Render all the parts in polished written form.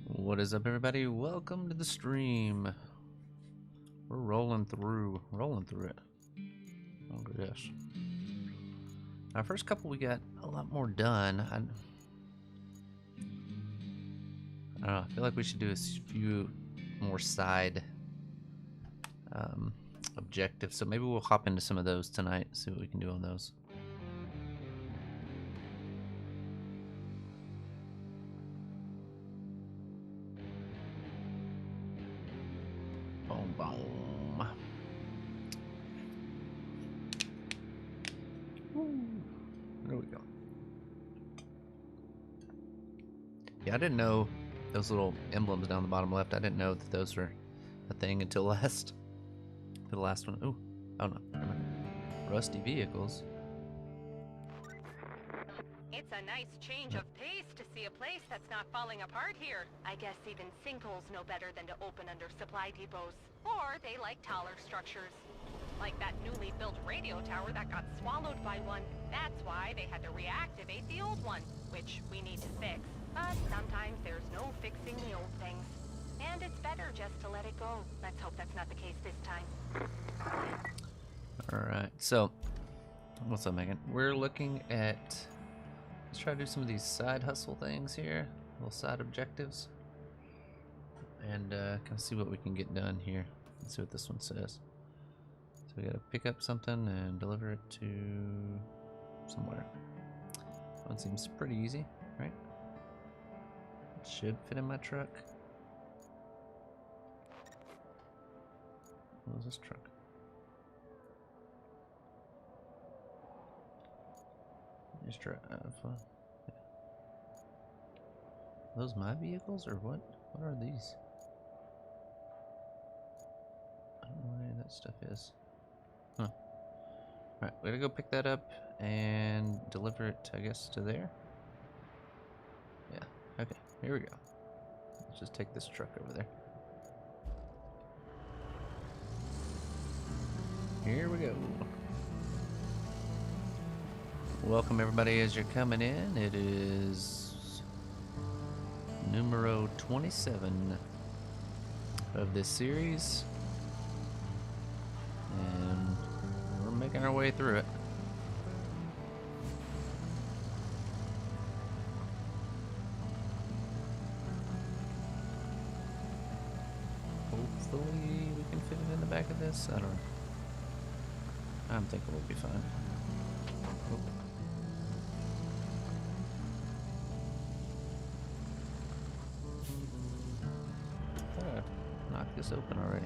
What is up, everybody? Welcome to the stream. We're rolling through it. Oh gosh. Our first couple, we got a lot more done. I don't know. I feel like we should do a few more side objectives. So maybe we'll hop into some of those tonight. See what we can do on those. Boom, boom. There we go. Yeah, I didn't know those little emblems down the bottom left. I didn't know that those were a thing until the last one. Ooh, oh no, never mind. Rusty vehicles. It's a nice change of pace to see a place that's not falling apart here. I guess even sinkholes know better than to open under supply depots. Or they like taller structures. Like that newly built radio tower that got swallowed by one. That's why they had to reactivate the old one, which we need to fix. But sometimes there's no fixing the old things. And it's better just to let it go. Let's hope that's not the case this time. Alright, so, what's up, Megan? We're looking at, let's try to do some of these side hustle things here, little side objectives, and kind of see what we can get done here. Let's see what this one says. So we gotta pick up something and deliver it to somewhere. This one seems pretty easy, right? It should fit in my truck. What is this truck? Just drive. Yeah. Are those my vehicles or what? What are these? I don't know what any of that stuff is. Huh. Alright, we gotta go pick that up and deliver it, I guess, to there? Yeah, okay, here we go. Let's just take this truck over there. Here we go. Welcome everybody as you're coming in. It is numero 27 of this series. And we're making our way through it. Hopefully we can fit it in the back of this. I don't know. I'm thinking we'll be fine. Oh. Knock this open already.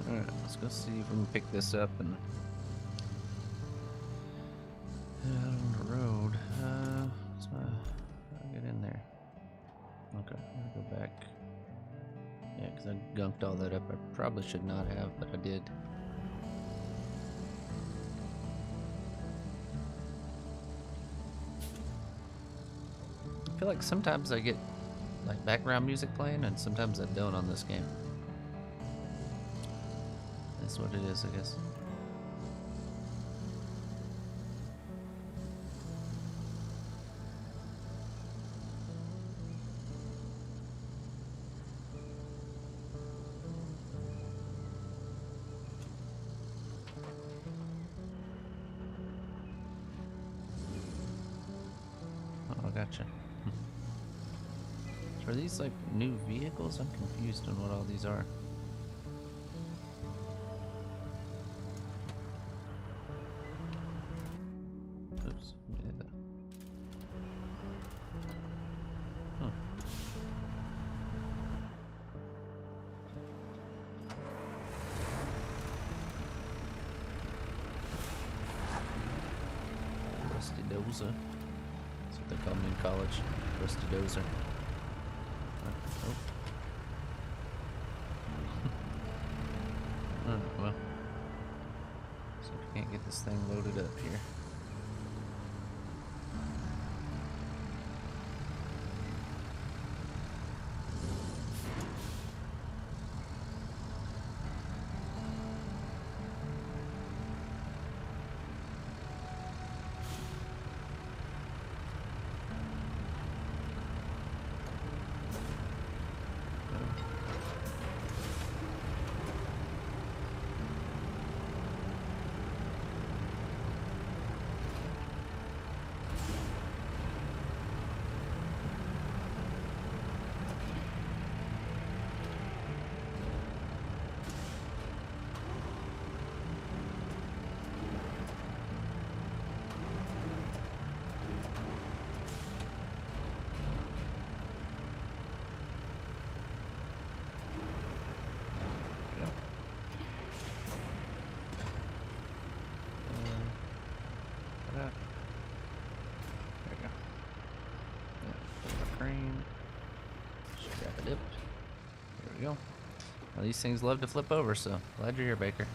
Alright, let's go see if we can pick this up and head out on the road. What's my... I'll get in there. Okay, I'm gonna go back. Yeah, because I gunked all that up. I probably should not have, but I did. I feel like sometimes I get like background music playing and sometimes I don't on this game. That's what it is, I guess. Oh, gotcha. So are these like new vehicles? I'm confused on what all these are. Oops, did that. Huh. Rusty dozer. That's what they call me in college. Rusty dozer. Oh. Alright, well. So we can't get this thing loaded up here. we go. Well, these things love to flip over, so glad you're here, Baker.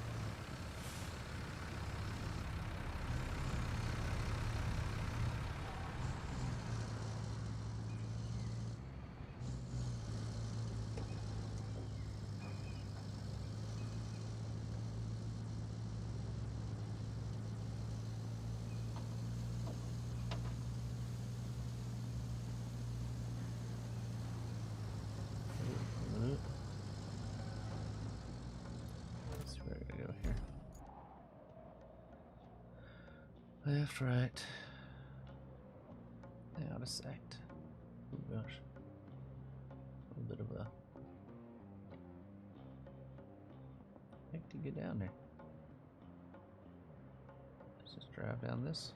Where do we go here? Left, right. Out of sight. Oh gosh. A little bit of a heck to get down there. Let's just drive down this.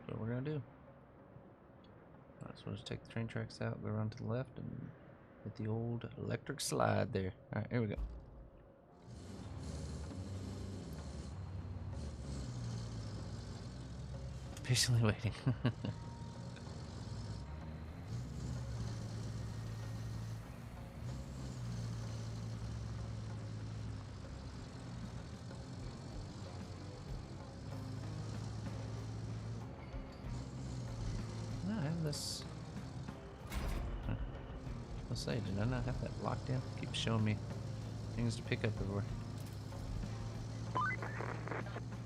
That's what we're gonna do. Alright, so we'll just take the train tracks out, go around to the left, and hit the old electric slide there. Alright, here we go. Patiently waiting. I have this. Huh. Let's say, did I not have that locked in? Keeps showing me things to pick up everywhere.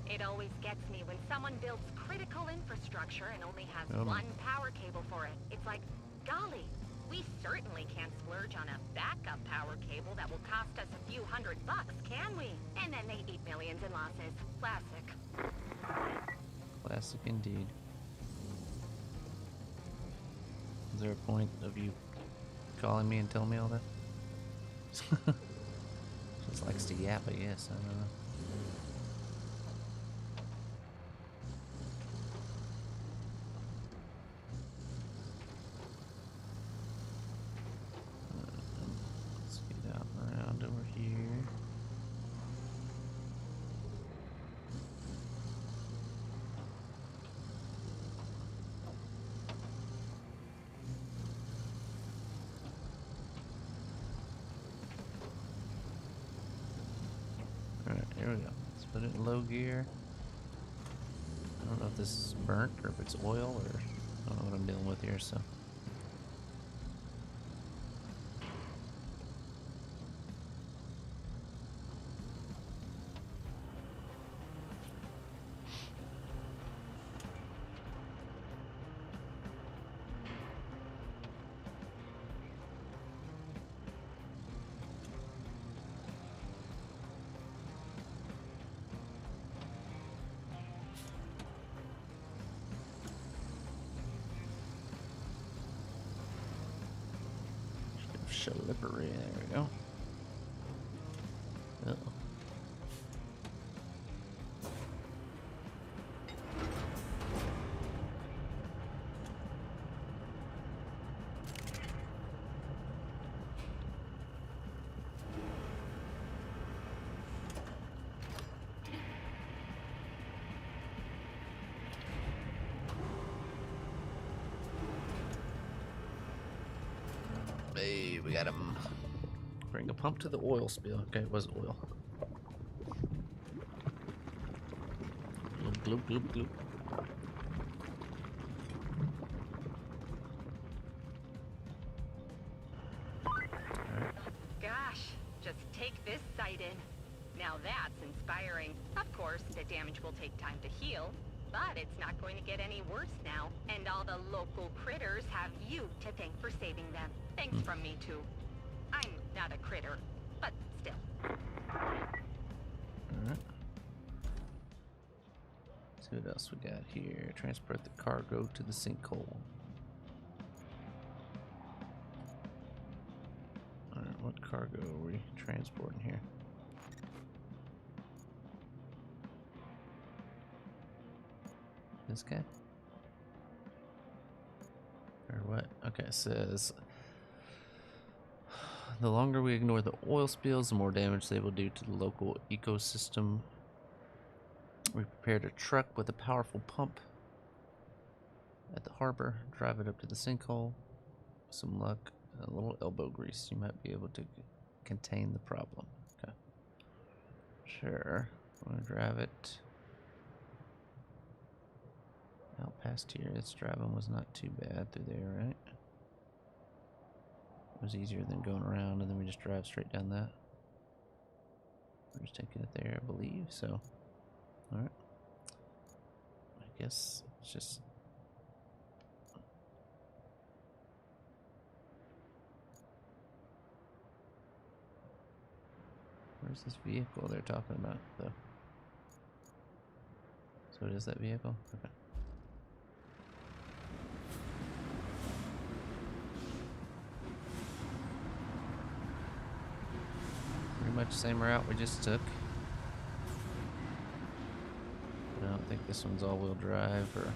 It always gets me when someone builds critical infrastructure and only has Oh. one power cable for it. It's like, golly, we certainly can't splurge on a backup power cable that will cost us a few $100, can we? And then they eat millions in losses. Classic. Classic indeed. Is there a point of you calling me and telling me all that? Just likes to yap, I guess. I don't know. Let's get out and around over here. Alright, here we go. Let's put it in low gear. I don't know if this is burnt or if it's oil or I don't know what I'm dealing with here, so. Slippery, there we go. Uh-oh. Hey, we got him. Bring a pump to the oil spill. Okay, it was oil. Gloop, gloop, gloop, gloop. Gosh, just take this site in. Now that's inspiring. Of course, the damage will take time to heal, but it's not going to get any worse now. And all the local critters have you to thank for saving them. Thanks from me, too. I'm not a critter, but still. Alright. See what else we got here. Transport the cargo to the sinkhole. Alright, what cargo are we transporting here? This guy? Or what? Okay, it says the longer we ignore the oil spills, the more damage they will do to the local ecosystem. We prepared a truck with a powerful pump at the harbor, drive it up to the sinkhole. With some luck, a little elbow grease. You might be able to contain the problem. Okay. Sure. I'm gonna drive it out past here. Its driving was not too bad through there, right? It was easier than going around, and then we just drive straight down that. We're just taking it there, I believe. So, all right. I guess it's just. Where's this vehicle they're talking about, though? So it is that vehicle? Okay. Pretty much the same route we just took. But I don't think this one's all-wheel drive or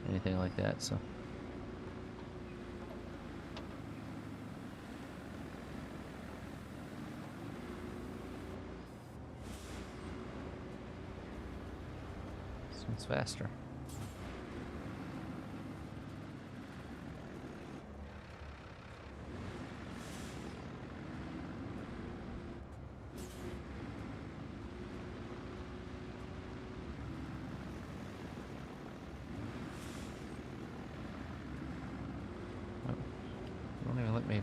anything like that, so. This one's faster. Don't even let me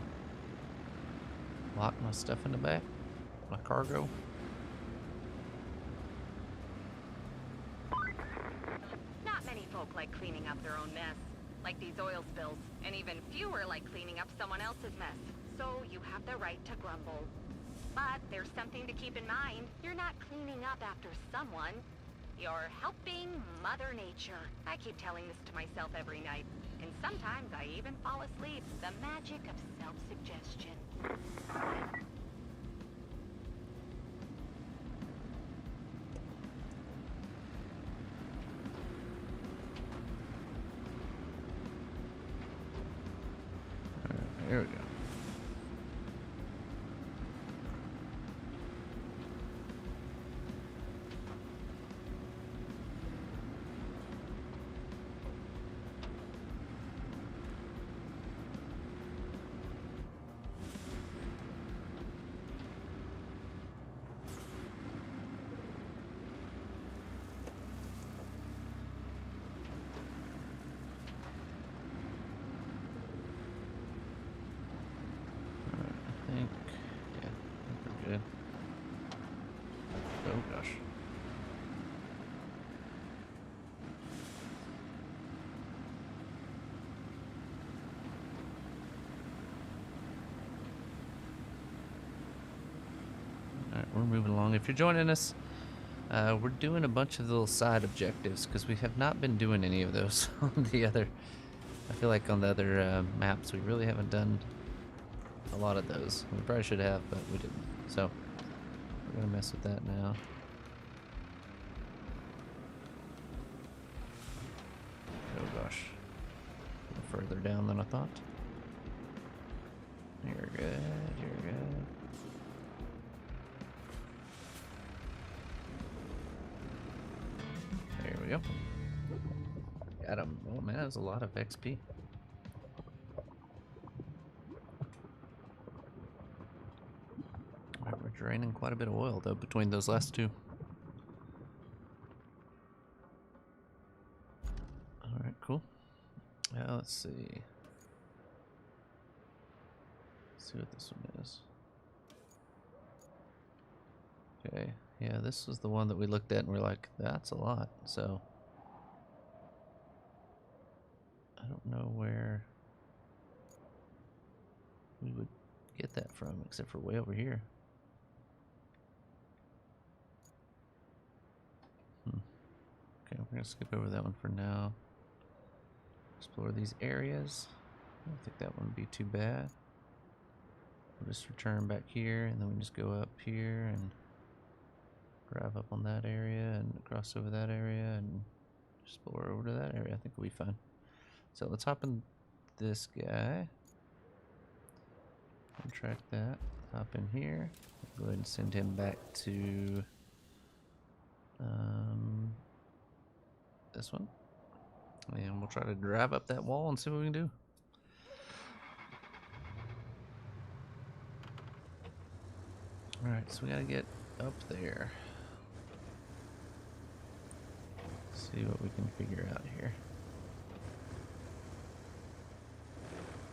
lock my stuff in the back, my cargo. Not many folk like cleaning up their own mess, like these oil spills, and even fewer like cleaning up someone else's mess. So you have the right to grumble. But there's something to keep in mind. You're not cleaning up after someone. You're helping Mother Nature. I keep telling this to myself every night. And sometimes I even fall asleep. The magic of self-suggestion. Alright, there we go. Good. Oh gosh. Alright, we're moving along. If you're joining us, we're doing a bunch of little side objectives because we have not been doing any of those on the other. I feel like on the other maps we really haven't done a lot of those. We probably should have, but we didn't. So we're gonna mess with that now. Oh gosh. A little further down than I thought. You're good, you're good. There we go. Got him. Oh man, that was a lot of XP. Alright, we're draining quite a bit of oil though between those last two. Alright, cool. Let's see. Let's see what this one is. Okay, yeah, this was the one that we looked at and we're like, that's a lot. So I don't know where we would get that from, except for way over here. Okay, we're gonna skip over that one for now. Explore these areas. I don't think that one would be too bad. We'll just return back here, and then we just go up here and drive up on that area and cross over that area and explore over to that area. I think we'll be fine. So let's hop in this guy. Track that. Hop in here. Go ahead and send him back to this one. And we'll try to drive up that wall and see what we can do. Alright, so we gotta get up there. See what we can figure out here.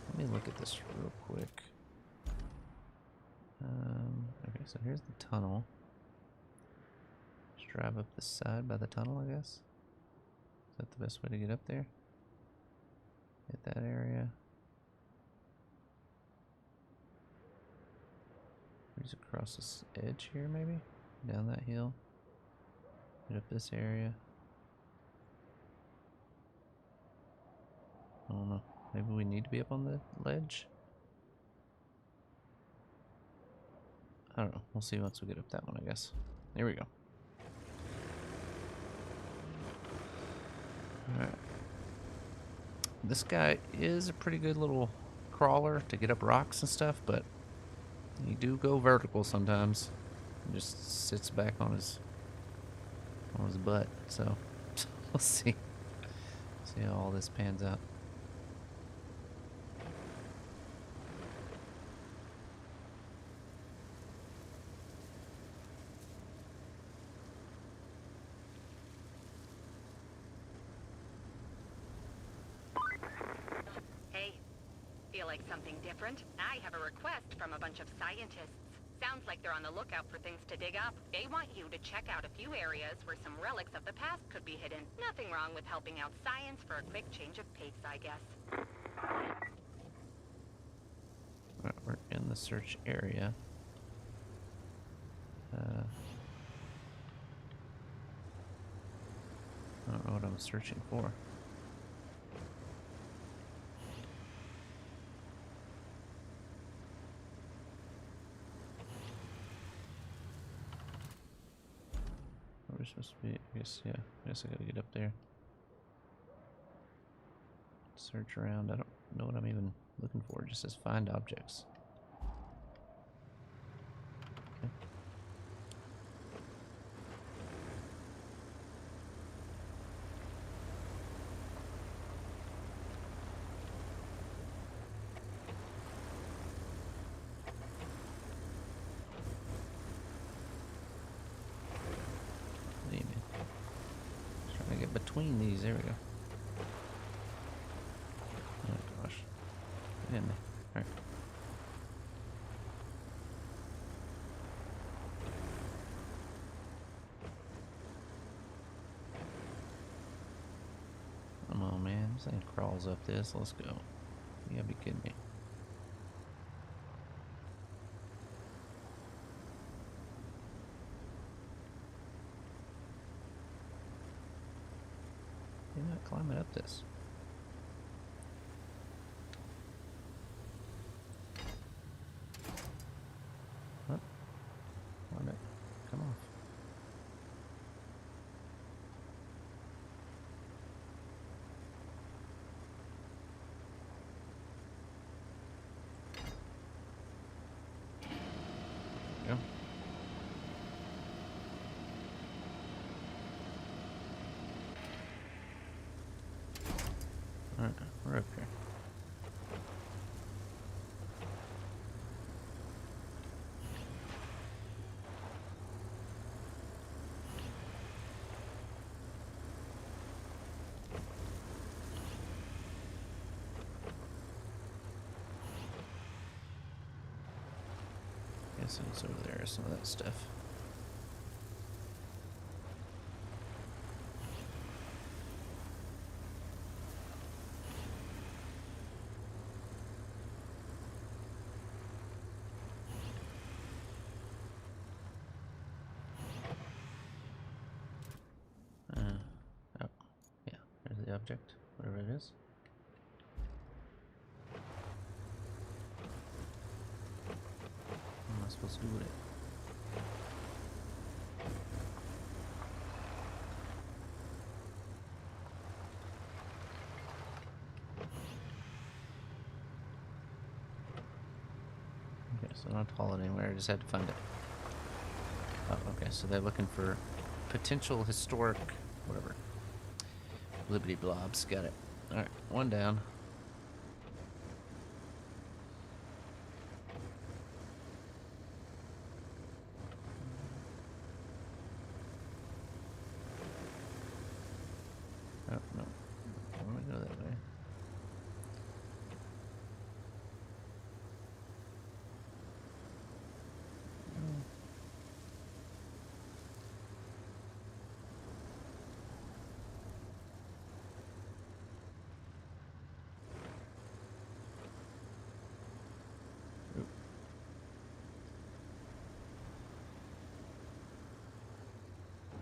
Let me look at this real quick. Okay, so here's the tunnel. Just drive up the side by the tunnel, I guess. Is that the best way to get up there? Hit that area. Just across this edge here, maybe? Down that hill. Hit up this area. I don't know. Maybe we need to be up on the ledge? I don't know. We'll see once we get up that one, I guess. There we go. Alright. This guy is a pretty good little crawler to get up rocks and stuff, but you do go vertical sometimes. He just sits back on his butt, so we'll see. See how all this pans out. Feel like something different? I have a request from a bunch of scientists. Sounds like they're on the lookout for things to dig up. They want you to check out a few areas where some relics of the past could be hidden. Nothing wrong with helping out science for a quick change of pace, I guess. Alright, we're in the search area. I don't know what I'm searching for. We're supposed to be, I guess, yeah. I guess I gotta get up there. Search around. I don't know what I'm even looking for. It just says find objects. Okay. Trying to get between these. There we go. Oh gosh. Get in there. Alright. Come on, man. This thing crawls up this. Let's go. You gotta be kidding me. You're not climbing up this. What? Why'd it come off? Yeah. Alright, we're up here. Guess it's over there, some of that stuff. Oh, yeah, there's the object, whatever it is. What am I supposed to do with it? Okay, so not to haul it anywhere, I just had to find it. Oh, okay, so they're looking for potential historic, whatever. Blibbity blobs, got it. Alright, one down.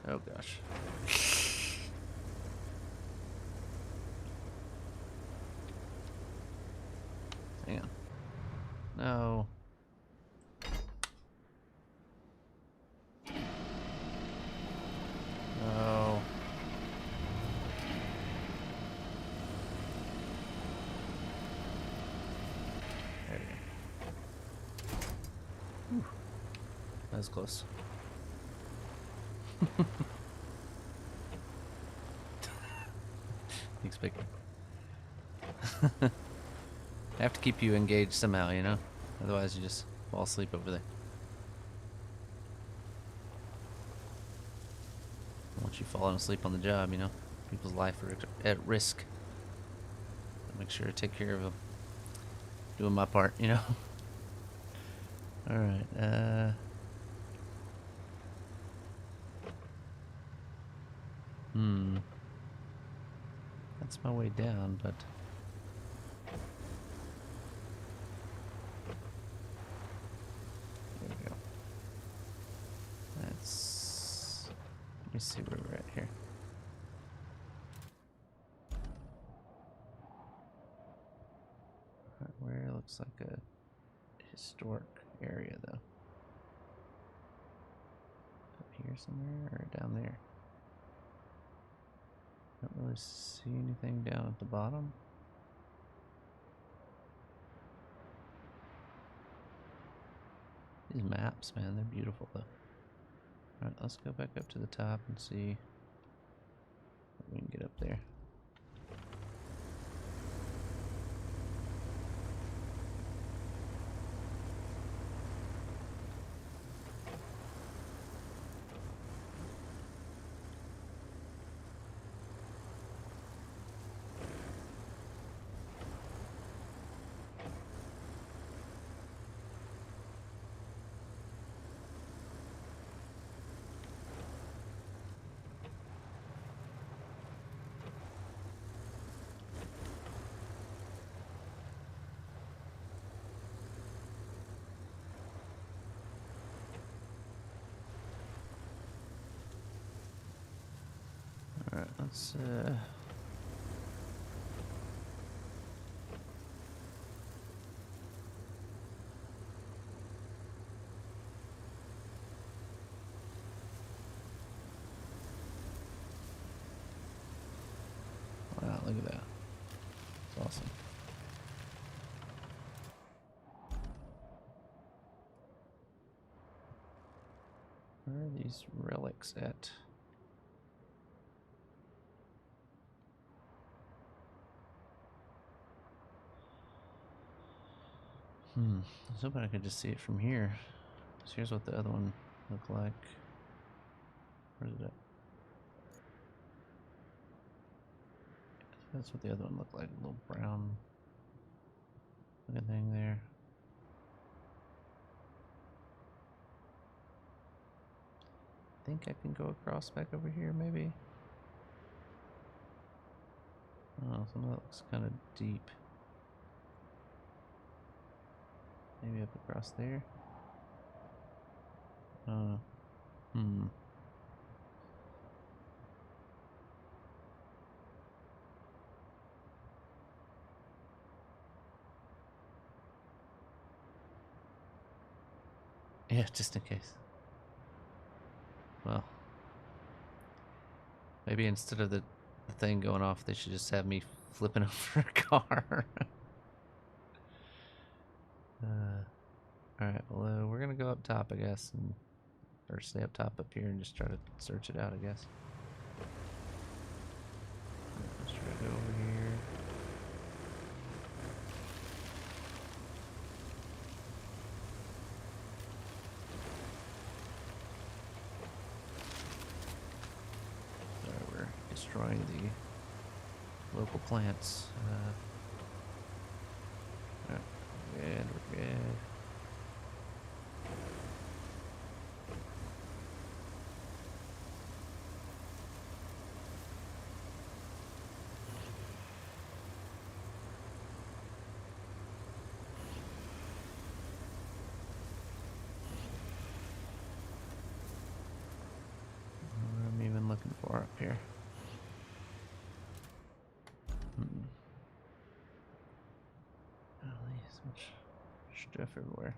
Oh gosh. Hang on. No. No. There we go. Whew. That was close. Thanks, Big. I have to keep you engaged somehow, you know? Otherwise, you just fall asleep over there. I don't want you falling asleep on the job, you know? People's life are at risk. I'll make sure to take care of them. Doing my part, you know? Alright, That's my way down, but... There we go. That's... Let me see where we're at here. Where it looks like a historic area, though. Up here somewhere, or down there? Don't really see anything down at the bottom. These maps, man, they're beautiful, though. Alright, let's go back up to the top and see if we can get up there. Alright, let's wow, look at that. It's awesome. Where are these relics at? I was hoping I could just see it from here. So here's what the other one looked like. Where's it at? That's what the other one looked like. A little brown looking thing there. I think I can go across back over here, maybe. Oh, some of that looks kind of deep. Maybe up across there. Yeah, just in case. Well, maybe instead of the thing going off, they should just have me flipping over a car. Alright, well, we're gonna go up top, I guess, or stay up top up here and just try to search it out, I guess. Let's try to go over here. Sorry, we're destroying the local plants. Alright, we're good. So much stuff everywhere.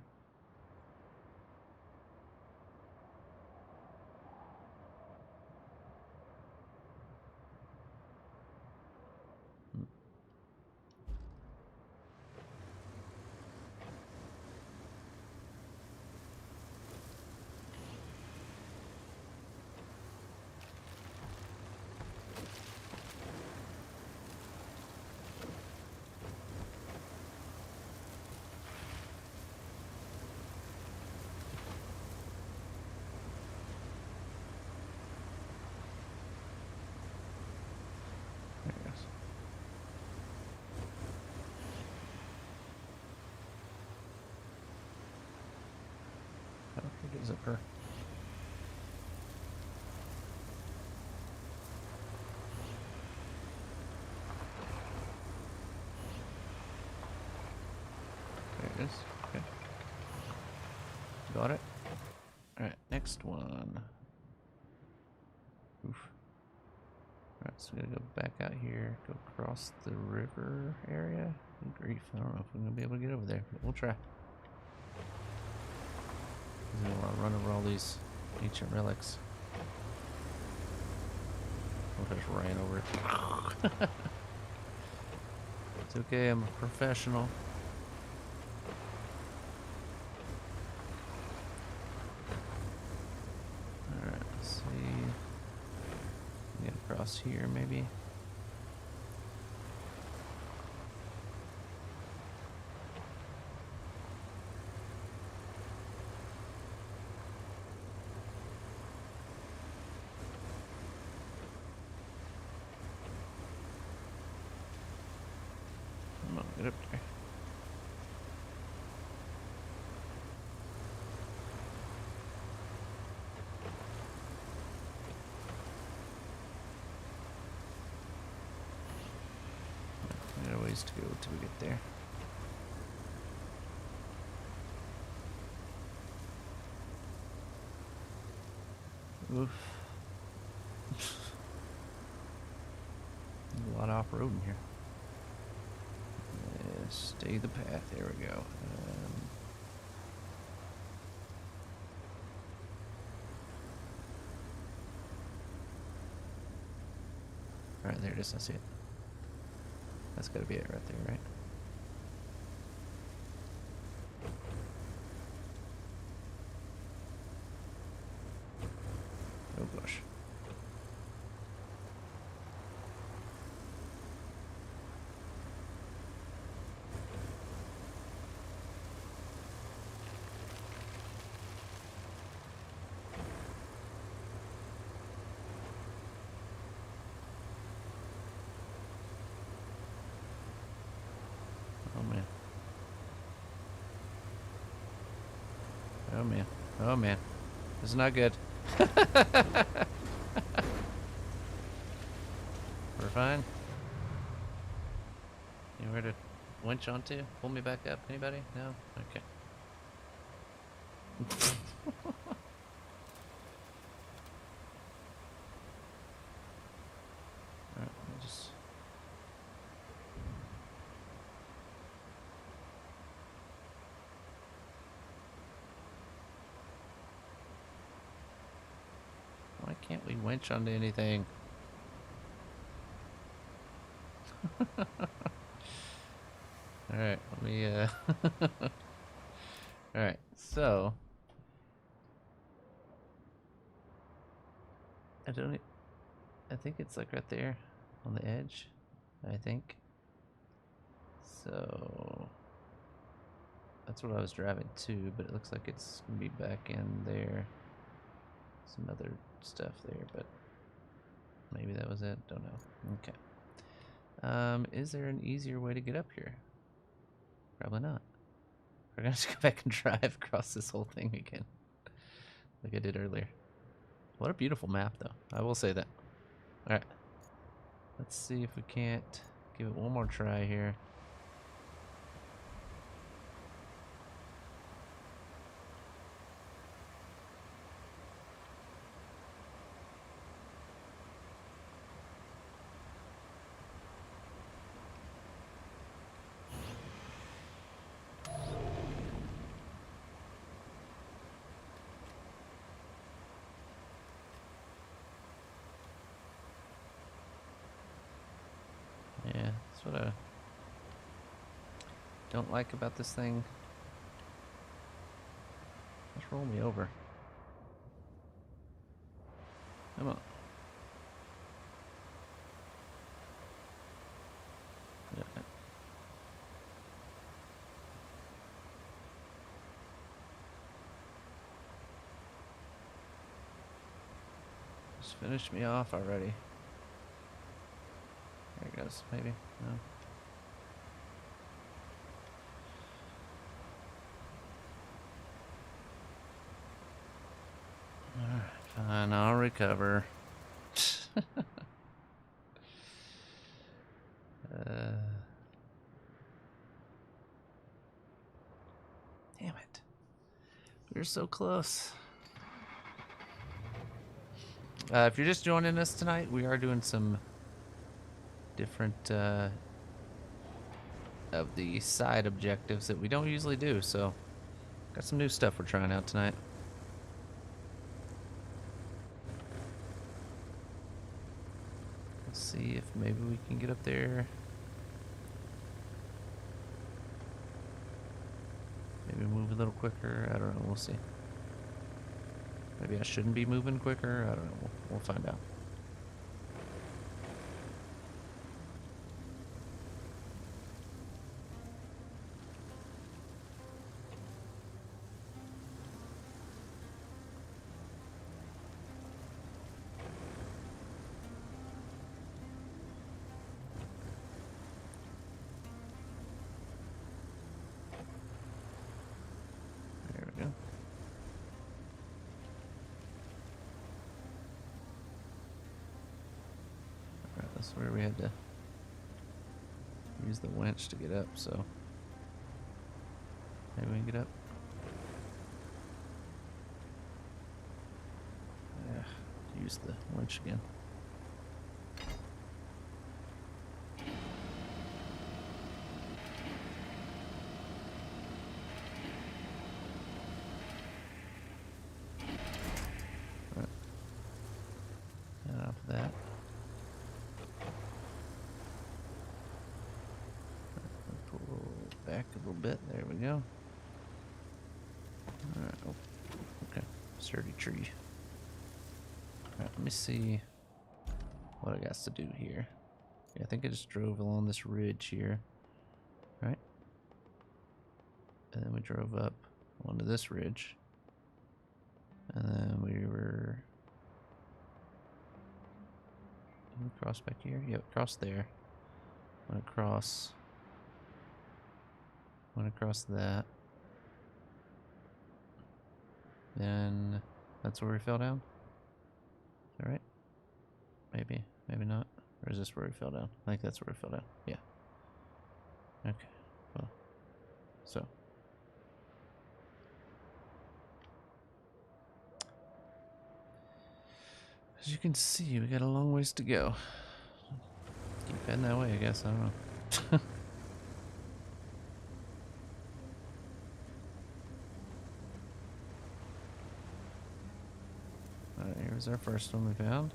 There it goes. Oh, here goes zipper. There it is. Okay. Got it. Alright, next one. Oof. Alright, so we gotta go back out here, go across the river area. Good grief, I don't know if we're gonna be able to get over there, but we'll try. Because I want to run over all these ancient relics. I just ran over it. It's okay, I'm a professional. Alright, let's see. Get across here, maybe. Come on, get up there. We got a ways to go till we get there. Oof. There's a lot of off-roading here. Yeah, stay the path. There we go. Alright, there it is. I see it. That's gotta be it right there, right? Oh gosh. Oh man. Oh man. Oh man. This is not good. We're fine. Anywhere to winch onto? Pull me back up? Anybody? No? Okay. Alright, let me just... Why can't we winch onto anything? Alright, let me, Alright, so... I think it's like right there on the edge, I think. So... That's what I was driving to, but it looks like it's gonna be back in there. Some other stuff there, but maybe that was it. Don't know. Okay. Is there an easier way to get up here? Probably not. We're gonna just go back and drive across this whole thing again, like I did earlier. What a beautiful map, though. I will say that. All right. Let's see if we can't give it one more try here. That's what I don't like about this thing. Just roll me over. Come on. Yeah. Just finish me off already. There it goes, maybe. No. Alright, fine, I'll recover. Damn it. We were so close. If you're just joining us tonight, we are doing some different of the side objectives that we don't usually do, so got some new stuff we're trying out tonight. Let's see if maybe we can get up there. Maybe move a little quicker. I don't know. We'll see. Maybe I shouldn't be moving quicker. I don't know. We'll find out. There we go. Alright, that's where we had to use the winch to get up, so maybe we can get up. Yeah, use the winch again. Right. And off of that. Pull back a little bit. There we go. Alright. Oh, okay. Sturdy tree. Alright, let me see what I got to do here. Yeah, I think I just drove along this ridge here. Right? And then we drove up onto this ridge. And then we were... Did we cross back here? Yep, cross there. Went across. Went across that. Then that's where we fell down? Is that right? Maybe, maybe not. Or is this where we fell down? I think that's where we fell down. Yeah. Okay. Well, so. As you can see, we got a long ways to go. Keep heading that way, I guess. I don't know. Alright, here's our first one we found.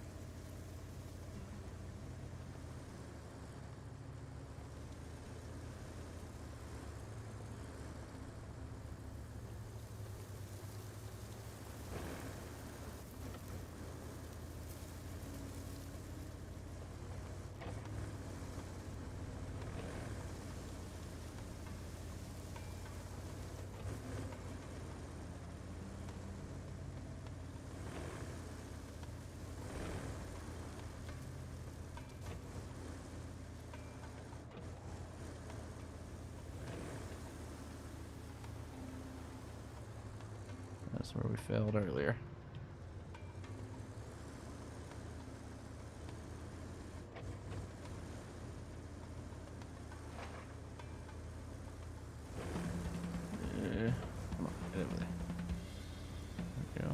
That's where we failed earlier. Come on, get over there. There we go.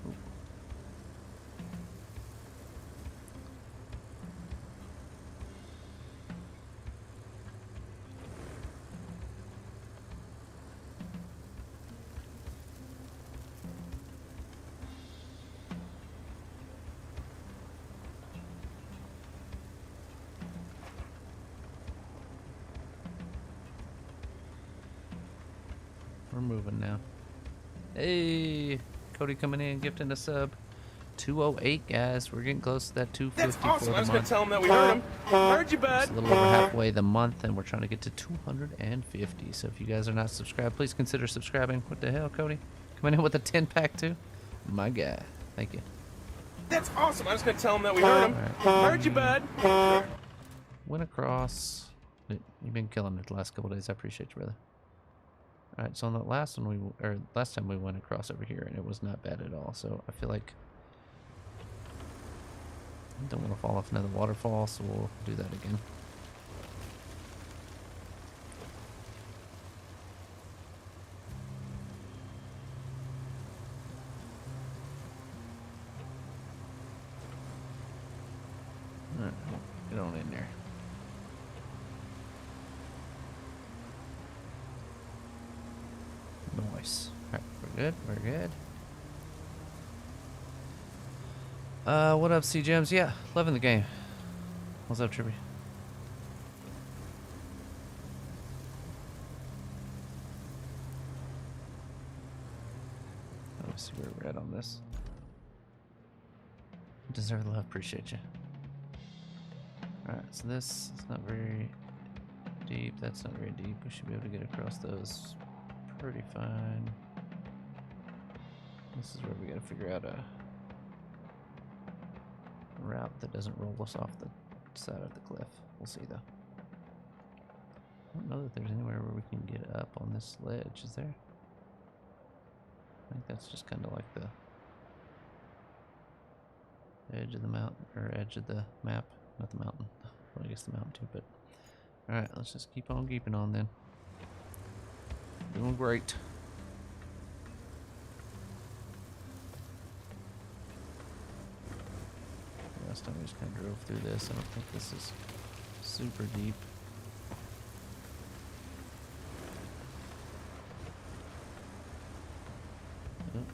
Oop. We're moving now. Hey, Cody coming in, gifting a sub. 208, guys. We're getting close to that 250 That's awesome. for the I was gonna month. tell him that we heard him. Heard you, bud. It's a little over halfway the month, and we're trying to get to 250. So if you guys are not subscribed, please consider subscribing. What the hell, Cody? Coming in with a 10-pack too? My guy. Thank you. That's awesome. I was gonna tell him that we heard him. Heard you, bud. Went across. You've been killing it the last couple days. I appreciate you, brother. All right, so on the last one last time we went across over here, and it was not bad at all. So I feel like I don't want to fall off another waterfall, so we'll do that again. All right, get on in there. Nice. Alright, we're good, we're good. What up, C-Gems? Yeah, loving the game. What's up, Trippy? Let me see where we're at on this. Deserve the love, appreciate you. Alright, so this is not very deep. That's not very deep. We should be able to get across those pretty fine. This is where we gotta figure out a route that doesn't roll us off the side of the cliff. We'll see though. I don't know that there's anywhere where we can get up on this ledge, is there? I think that's just kind of like the edge of the mountain, or edge of the map. Not the mountain. Well, I guess the mountain too, but... Alright, let's just keep on keeping on then. Doing great. Last time we just kind of drove through this. I don't think this is super deep. Oh,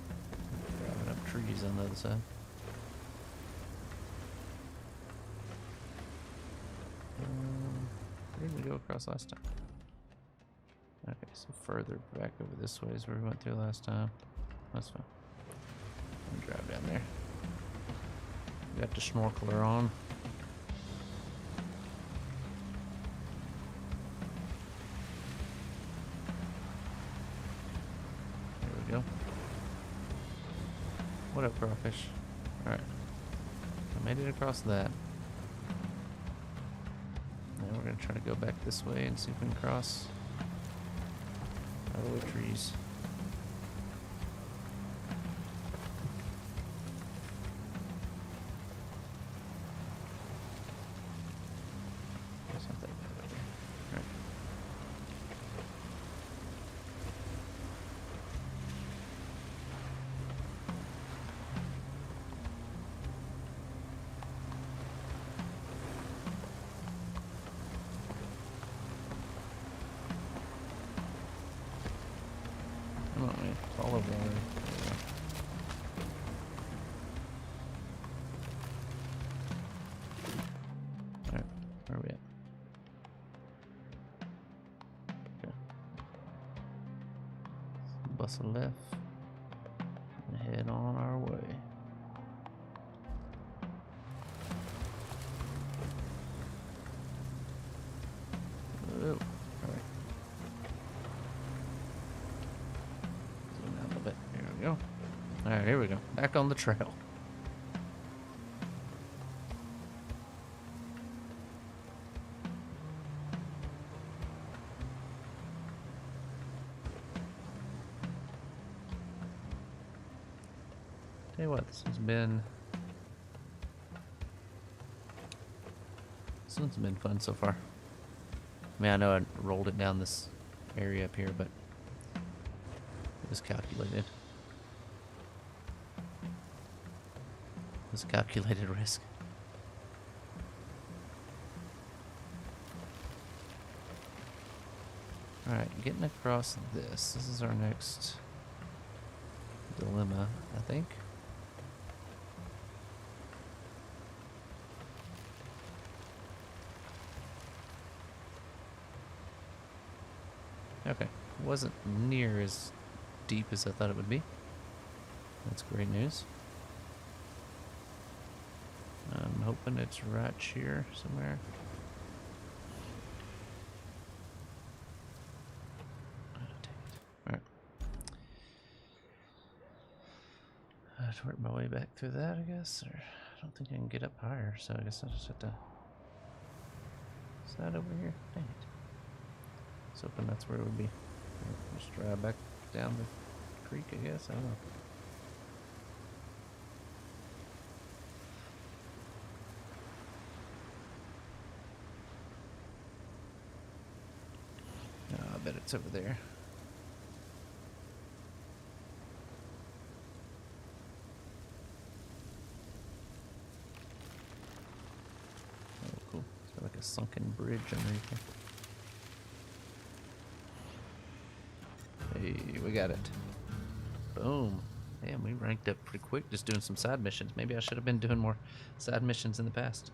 driving up trees on the other side. Where did we go across last time? Okay, so further back over this way is where we went through last time. That's fine. I'll drive down there. We got the snorkeler on. There we go. What up, crawfish? Alright. I made it across that. Now we're gonna try to go back this way and see if we can cross out of the trees. That's not that bad over there. Alright. Come on, man. It's all over already. There we go. Alright, where are we at? Okay. Bust a left and head on our way. Oh, alright. Zoom out a little bit. Here we go. Alright, here we go. Back on the trail. Tell you what, this one's been fun so far. I mean, I know I rolled it down this area up here, but it was calculated. It was a calculated risk. Alright, getting across this. This is our next dilemma, I think. Okay, wasn't near as deep as I thought it would be. That's great news. I'm hoping it's right here somewhere. Oh, dang it. Alright. I have to work my way back through that, I guess. Or I don't think I can get up higher, so I guess I just have to. Is that over here? Dang it. I was hoping that's where it would be. Just drive back down the creek, I guess. I don't know. Oh, I bet it's over there. Oh, cool. It's got like a sunken bridge underneath here. Hey, we got it. Boom. Damn, we ranked up pretty quick just doing some side missions. Maybe I should have been doing more side missions in the past.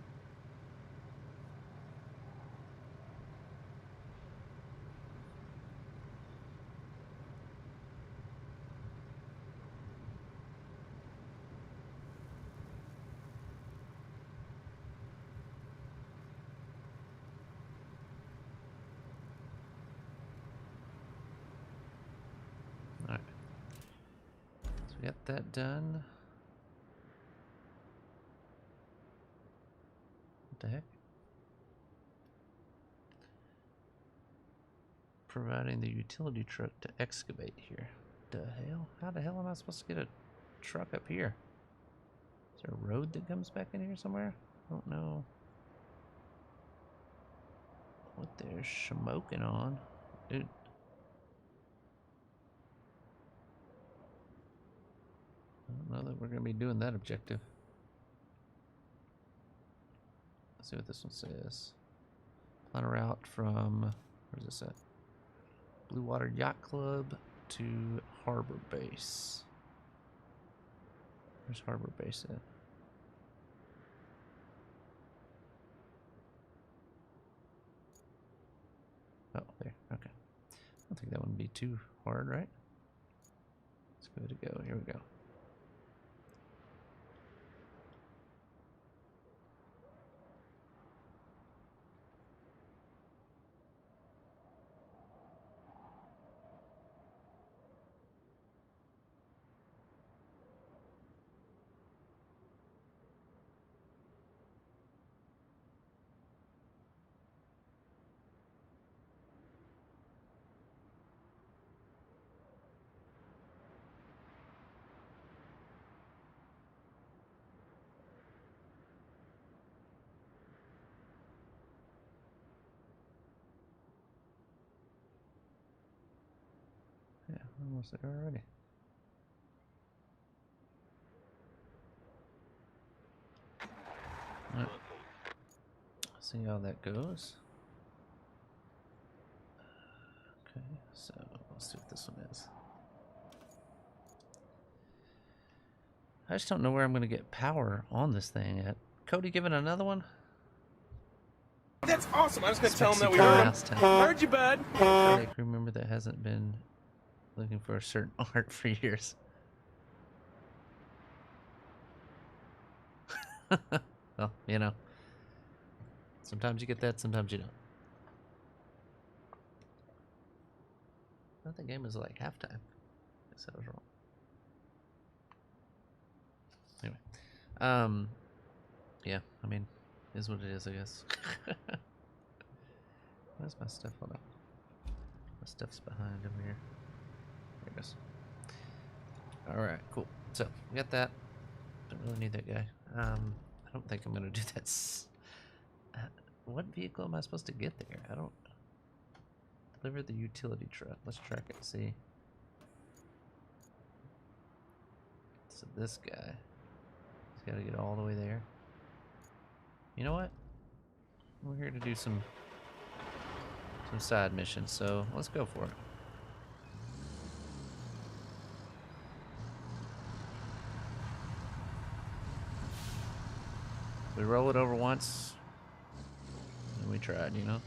Alright. So we got that done. What the heck? Providing the utility truck to excavate here. The hell? How the hell am I supposed to get a truck up here? Is there a road that comes back in here somewhere? I don't know what they're smoking on. Dude. I don't know that we're going to be doing that objective. Let's see what this one says. Plan a route from, where's this at? Blue Water Yacht Club to Harbor Base. Where's Harbor Base at? Oh, there. Okay. I don't think that would be too hard, right? Let's give it a go. Here we go. Yeah, almost there already. Alright. See how that goes. Okay, so let's see what this one is. I just don't know where I'm going to get power on this thing at. Cody giving another one? That's awesome. I was gonna tell him that we heard him. Heard you, bud. A crew member that hasn't been looking for a certain art for years. Well, you know. Sometimes you get that, sometimes you don't. I thought the game was like halftime. Guess I was wrong. Anyway. Yeah, I mean, is what it is, I guess. Where's my stuff? Hold on. My stuff's behind over here. There it goes. Alright, cool. So, we got that. Don't really need that guy. I don't think I'm gonna do that. What vehicle am I supposed to get there? I don't... Deliver the utility truck. Let's track it, see. So this guy. He's gotta get all the way there. You know what? We're here to do some side missions, so let's go for it. We roll it over once, and we tried, you know?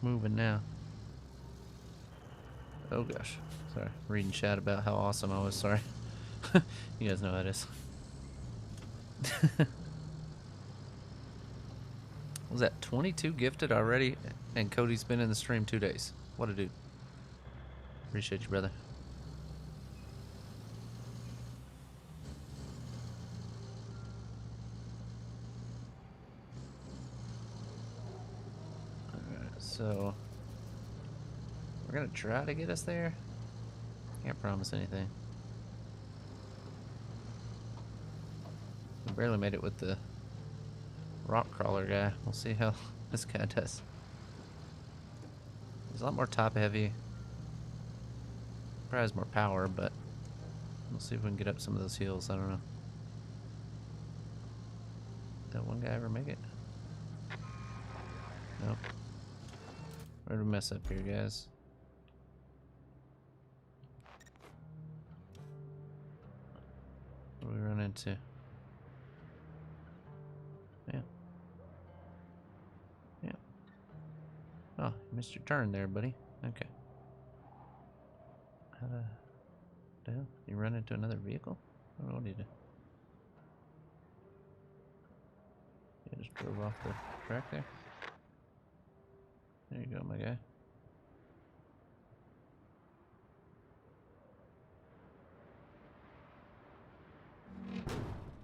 moving now. Oh gosh. Sorry. Reading chat about how awesome I was. Sorry. You guys know how it is. Was that 22 gifted already? And Cody's been in the stream 2 days. What a dude. Appreciate you, brother. Alright, so we're gonna try to get us there. Can't promise anything. We barely made it with the rock crawler guy. We'll see how this guy does. He's a lot more top heavy. Probably has more power, but we'll see if we can get up some of those hills. I don't know. Did that one guy ever make it? Nope. Where did we mess up here, guys? What do we run into? Yeah. Yeah. Oh, you missed your turn there, buddy. Okay. How the hell? You run into another vehicle? What do you do? You just drove off the track there? There you go, my guy.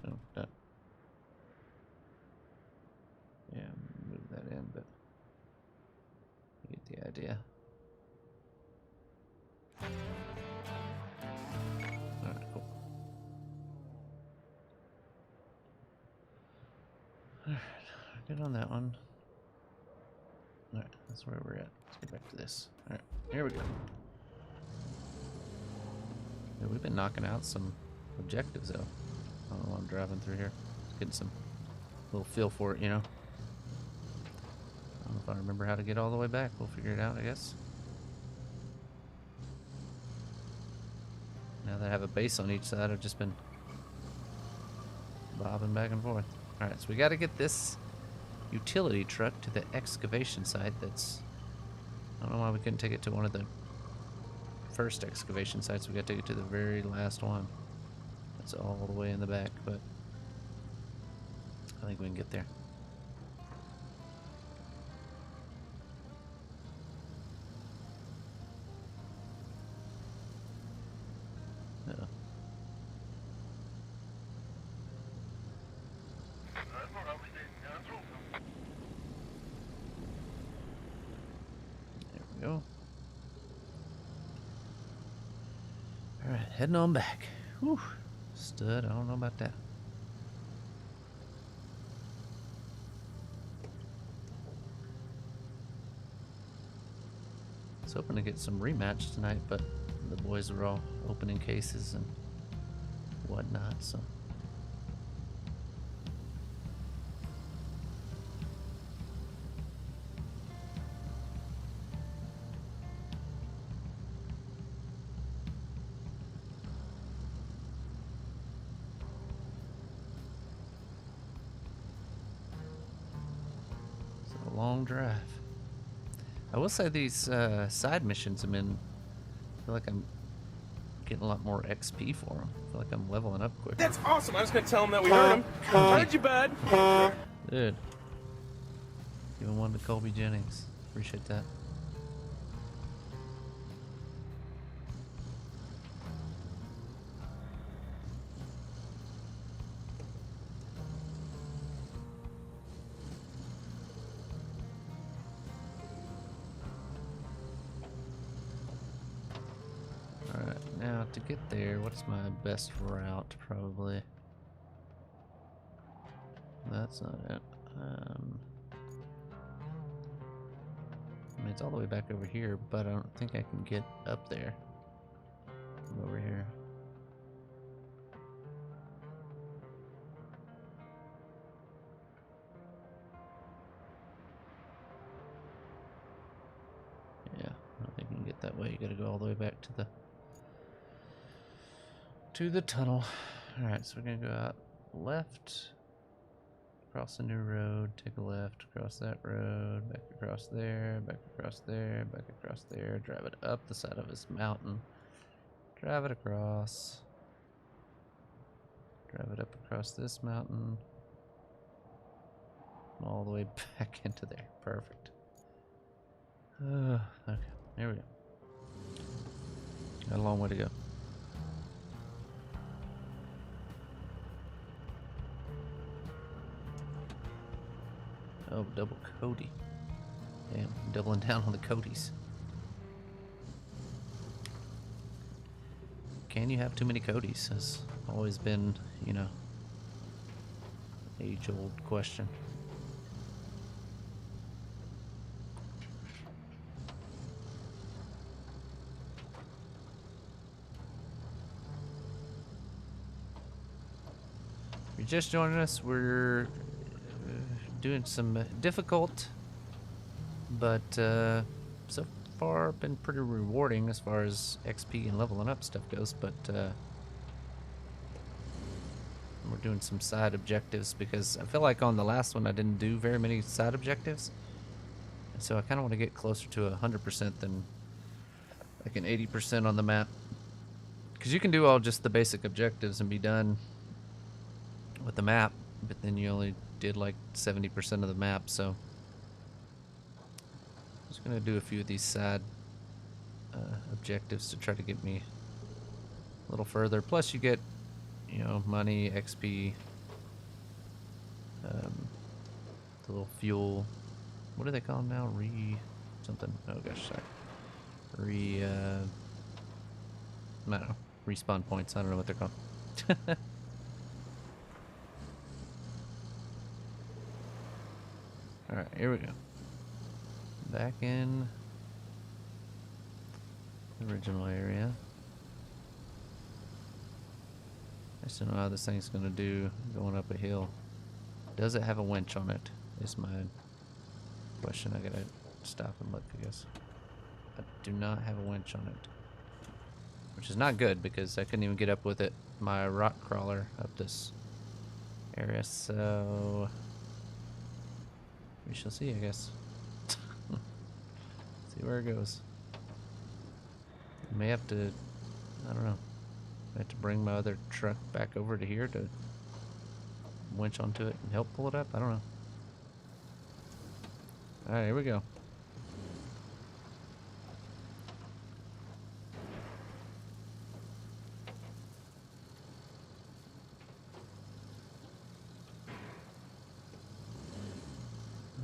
Oh, that. Yeah, move that in, but you get the idea. Alright, cool. Alright, good on that one. Alright, that's where we're at. Let's get back to this. Alright, here we go. Yeah, we've been knocking out some objectives, though. I don't know why I'm driving through here. Just getting some little feel for it, you know? I don't know if I remember how to get all the way back. We'll figure it out, I guess. Now that I have a base on each side, I've just been bobbing back and forth. Alright, so we got to get this utility truck to the excavation site that's... I don't know why we couldn't take it to one of the first excavation sites. We got to take it to the very last one. It's all the way in the back, but I think we can get there. Uh-oh. There we go. Alright, heading on back. Whew. Stud, I don't know about that. I was hoping to get some rematch tonight, but the boys were all opening cases and whatnot, so. Long drive. I will say these side missions have been, I feel like I'm getting a lot more XP for them. I feel like I'm leveling up quicker. That's awesome. I was gonna tell him that we heard him. Heard you, bud. Dude. Giving one to Colby Jennings. Appreciate that. Now to get there, what's my best route? Probably. That's not it. I mean, it's all the way back over here, but I don't think I can get up there from over here. Yeah, I don't think you can get that way. You gotta go all the way back to the tunnel. Alright, so we're gonna go out left. cross a new road, take a left, cross that road, back across there, back across there, back across there, drive it up the side of this mountain, drive it across, drive it up across this mountain, all the way back into there. Perfect. Okay, here we go. Got a long way to go. Oh, double Cody. Damn, doubling down on the Codys. Can you have too many Codys? Has always been, you know, age-old question. If you're just joining us, we're doing some difficult, but so far been pretty rewarding as far as XP and leveling up stuff goes, but we're doing some side objectives because I feel like on the last one I didn't do very many side objectives, and so I kind of want to get closer to 100% than like an 80% on the map, because you can do all just the basic objectives and be done with the map, but then you only did like 70% of the map, so I'm just gonna do a few of these side objectives to try to get me a little further. Plus you get, you know, money, XP, the little fuel, what do they call them now? Something, oh gosh, sorry. I don't know, respawn points, I don't know what they're called. Alright, here we go. Back in the original area. I just don't know how this thing's gonna do going up a hill. Does it have a winch on it? Is my question. I gotta stop and look, I guess. I do not have a winch on it. Which is not good because I couldn't even get up with it, my rock crawler, up this area, so we shall see, I guess. See where it goes. May have to, I don't know. I have to bring my other truck back over to here to winch onto it and help pull it up. I don't know. Alright, here we go.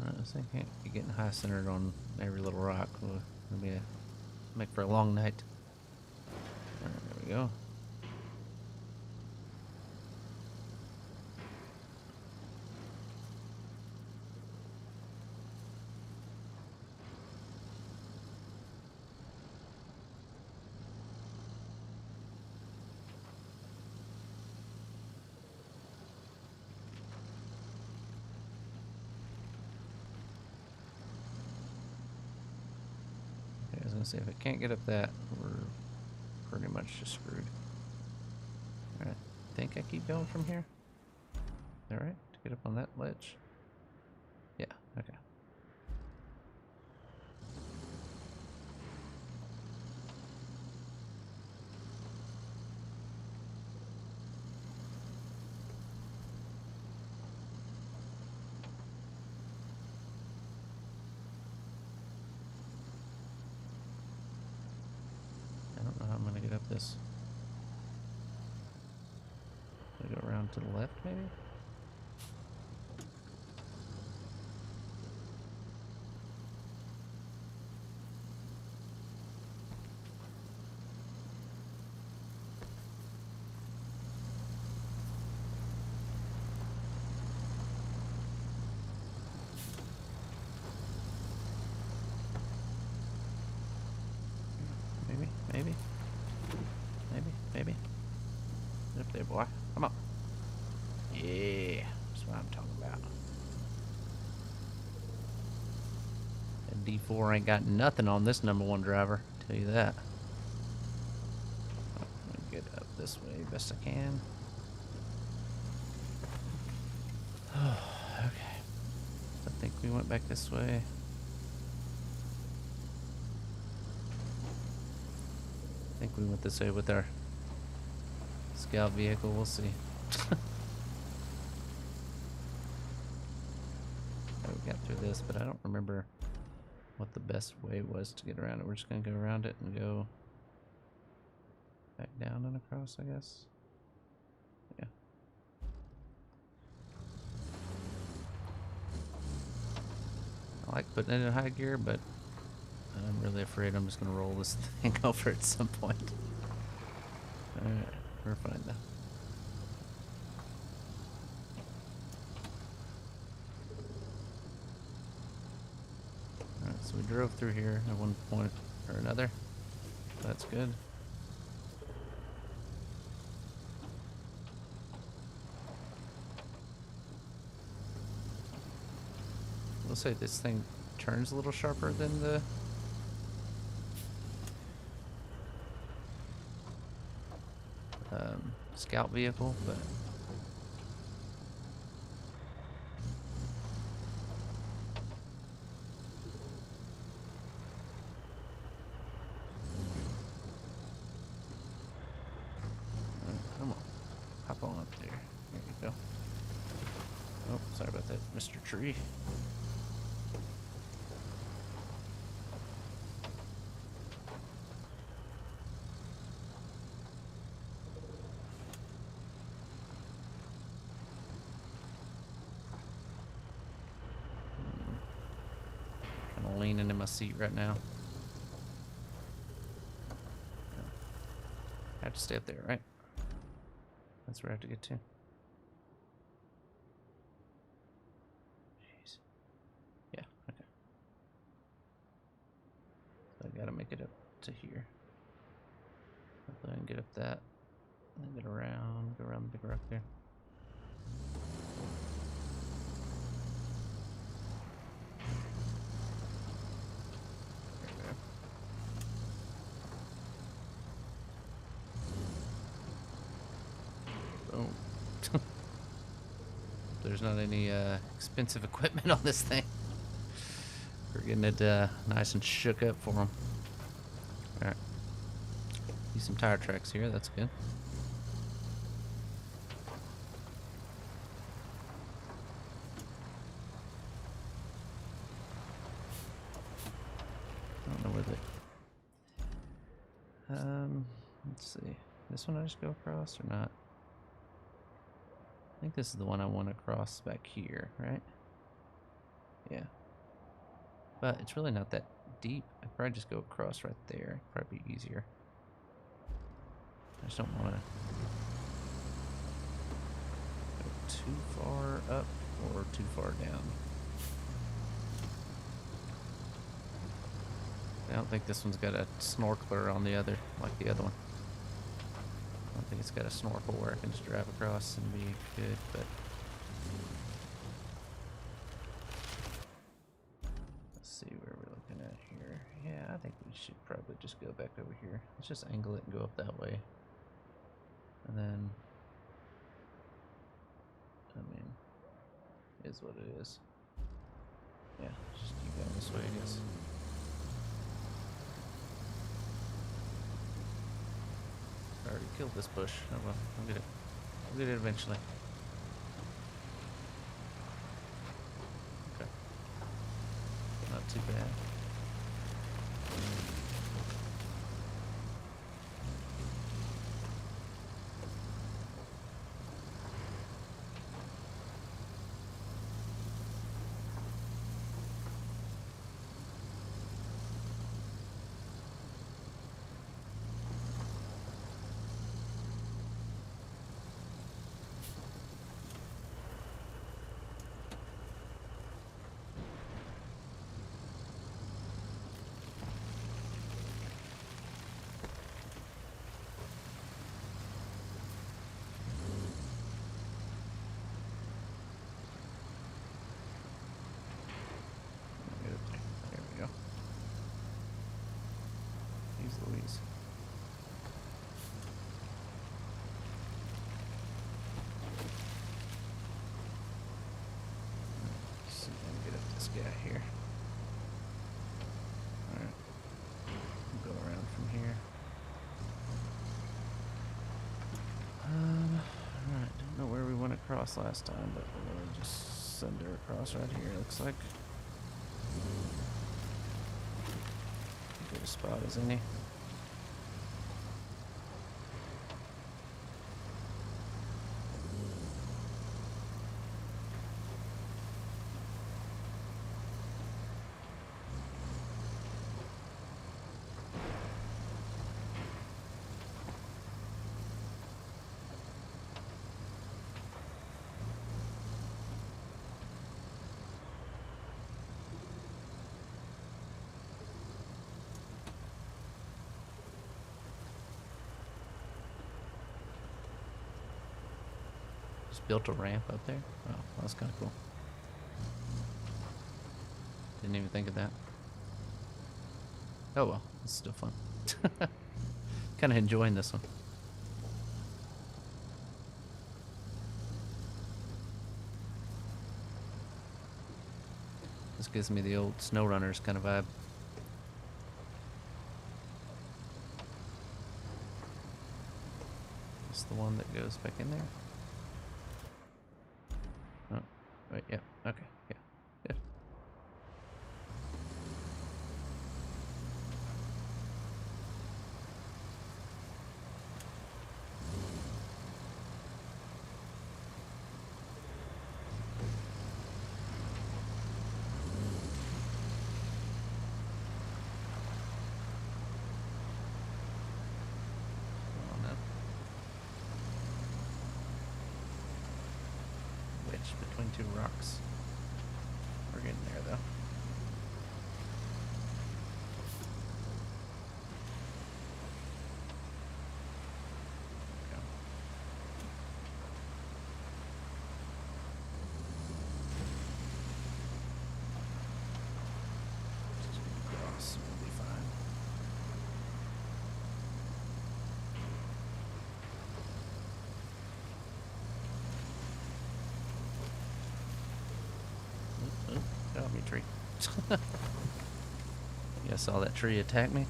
Alright, this thing can't be getting high centered on every little rock. It'll be make for a long night. Alright, there we go. Okay, I was gonna say, if I can't get up that, we're pretty much just screwed. Alright, think I keep going from here? Alright, to get up on that ledge? Yeah, okay. I don't know how I'm gonna get up this. Gonna go around to the left, maybe? Maybe, maybe, maybe, maybe. Get up there, boy. Come on. Yeah, that's what I'm talking about. That D4 ain't got nothing on this #1 driver, tell you that. I'm gonna get up this way best I can. we went back this way. I think we went this way with our scout vehicle. We'll see. We got through this, but I don't remember what the best way was to get around it. We're just gonna go around it and go back down and across, I guess. Yeah. I like putting it in high gear, but I'm really afraid I'm just gonna roll this thing over at some point. Alright, we're fine though. Alright, so we drove through here at one point or another. That's good. We'll say this thing turns a little sharper than the scout vehicle, but come on, hop on up there. There you go. Oh, sorry about that, Mr. Tree. Leaning in my seat right now. I have to stay up there, right? That's where I have to get to. Jeez. Yeah, okay. So I gotta make it up to here. Hopefully I can get up that. And then get around, go around the big rock there. Boom. There's not any expensive equipment on this thing. We're getting it nice and shook up for them. Alright. See some tire tracks here, that's good. I don't know where they... let's see. This one I just go across or not? I think this is the one I want to cross back here, right? Yeah. But it's really not that deep. I'd probably just go across right there. Probably be easier. I just don't want to go too far up or too far down. I don't think this one's got a snorkeler on the other, like the other one. I don't think it's got a snorkel where I can just drive across and be good, but... Let's see where we're looking at here. Yeah, I think we should probably just go back over here. Let's just angle it and go up that way. And then... I mean, it is what it is. Yeah, just keep going this way, I guess. I already killed this bush. Oh well, I'll get it. I'll get it eventually. Okay. Not too bad. guy here. Alright. Go around from here. Alright, don't know where we went across last time, but we're gonna just send her across right here, looks like. Good spot as any. Just built a ramp up there. Oh, that's kind of cool. Didn't even think of that. Oh well, it's still fun. Kind of enjoying this one. This gives me the old SnowRunners kind of vibe. This the one that goes back in there? Oh, wait, yeah, okay, yeah, good. Come on up. Wedged between two rocks. We're getting there though. Go. Just get across and we'll be fine. Get off me, tree. You guys saw that tree attack me?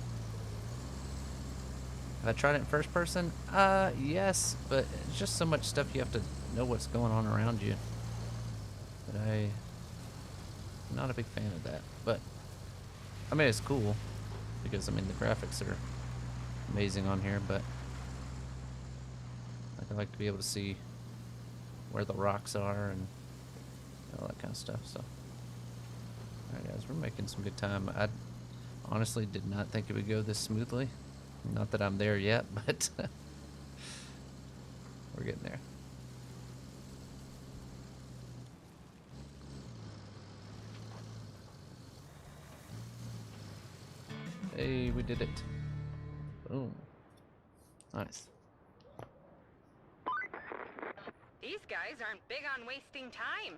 Have I tried it in first person? Yes, but it's just so much stuff you have to know what's going on around you. But I'm not a big fan of that. But, I mean, it's cool. Because, I mean, the graphics are amazing on here, but I like to be able to see where the rocks are and all that kind of stuff, so. Alright guys, we're making some good time. I honestly did not think it would go this smoothly. Not that I'm there yet, but we're getting there. Hey, we did it. Boom. Nice. These guys aren't big on wasting time.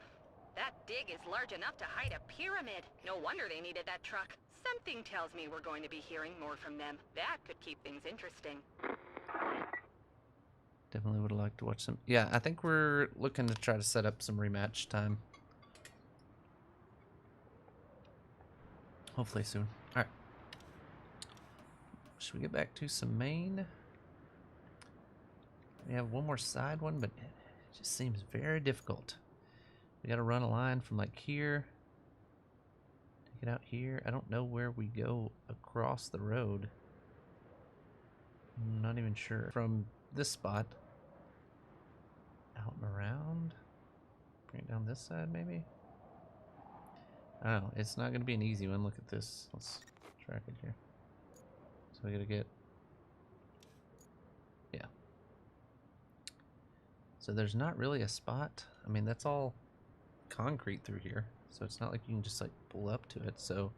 That dig is large enough to hide a pyramid. No wonder they needed that truck. Something tells me we're going to be hearing more from them. That could keep things interesting. Definitely would have liked to watch some. Yeah, I think we're looking to try to set up some rematch time. Hopefully soon. Alright. Should we get back to some main? We have one more side one, but it just seems very difficult. We gotta run a line from like here. Take it out here. I don't know where we go across the road. I'm not even sure. From this spot. Out and around. Bring it down this side maybe? I don't know. It's not gonna be an easy one. Look at this. Let's track it here. So we gotta get... Yeah. So there's not really a spot. I mean, that's all concrete through here. So it's not like you can just like pull up to it. So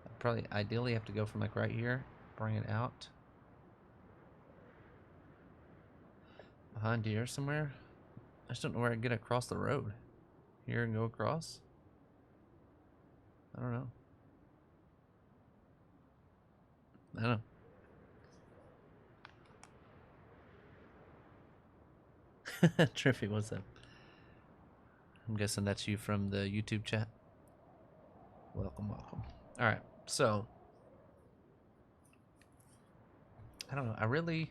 I'd probably ideally have to go from like right here, bring it out. Behind here somewhere. I just don't know where I can get across the road. Here and go across? I don't know. I don't know. Triffy, what's up? I'm guessing that's you from the YouTube chat. Welcome, welcome. All right, so I don't know. I really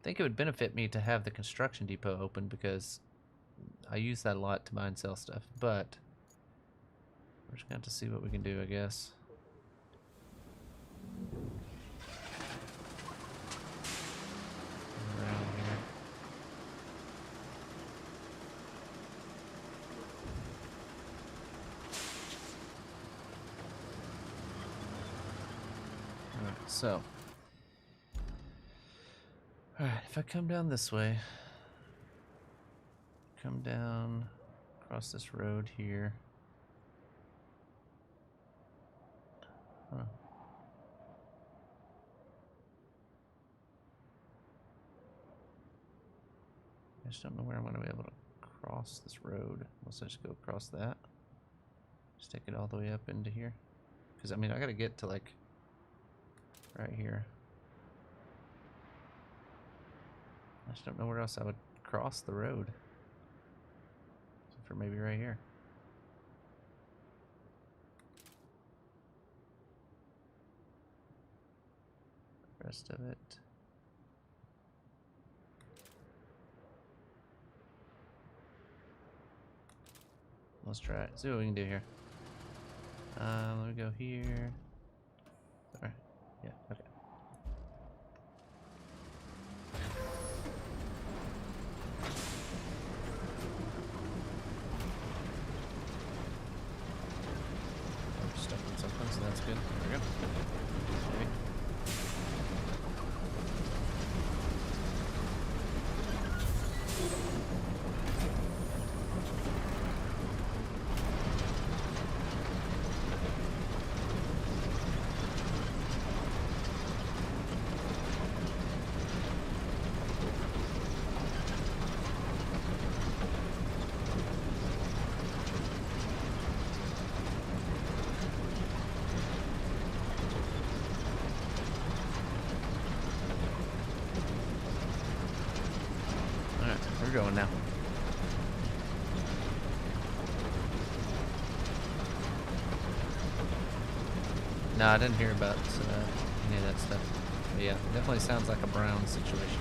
think it would benefit me to have the construction depot open because I use that a lot to buy and sell stuff. But we're just going to have to see what we can do, I guess. Around here. Alright, so. Alright, if I come down this way, come down across this road here. Huh. I just don't know where I'm going to be able to cross this road unless I just go across that. Just take it all the way up into here. Because, I mean, I got to get to, like, right here. I just don't know where else I would cross the road. Except for maybe right here. The rest of it. Let's try it. See what we can do here. Let me go here. Sorry. Yeah, okay. I'm stuck in something, so that's good. There we go. Maybe. We're going now. No, I didn't hear about any of that stuff. But yeah, definitely sounds like a brown situation.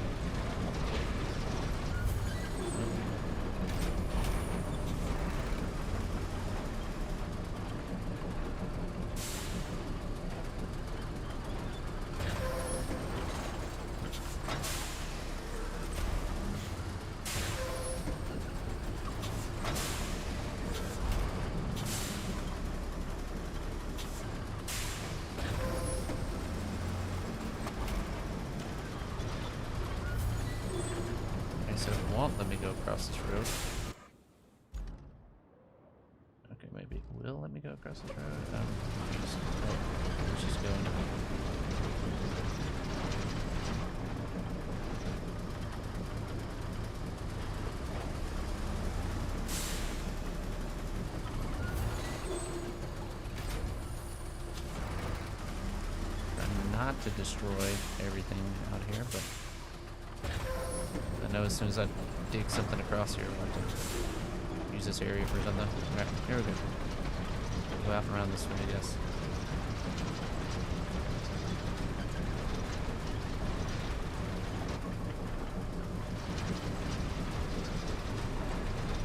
So it won't let me go across this road. Okay, maybe it will let me go across this road. Let's just go now. Try not to destroy everything out here, but I know as soon as I dig something across here, I'll have to use this area for something. Alright, here we go. Go out and around this way, I guess.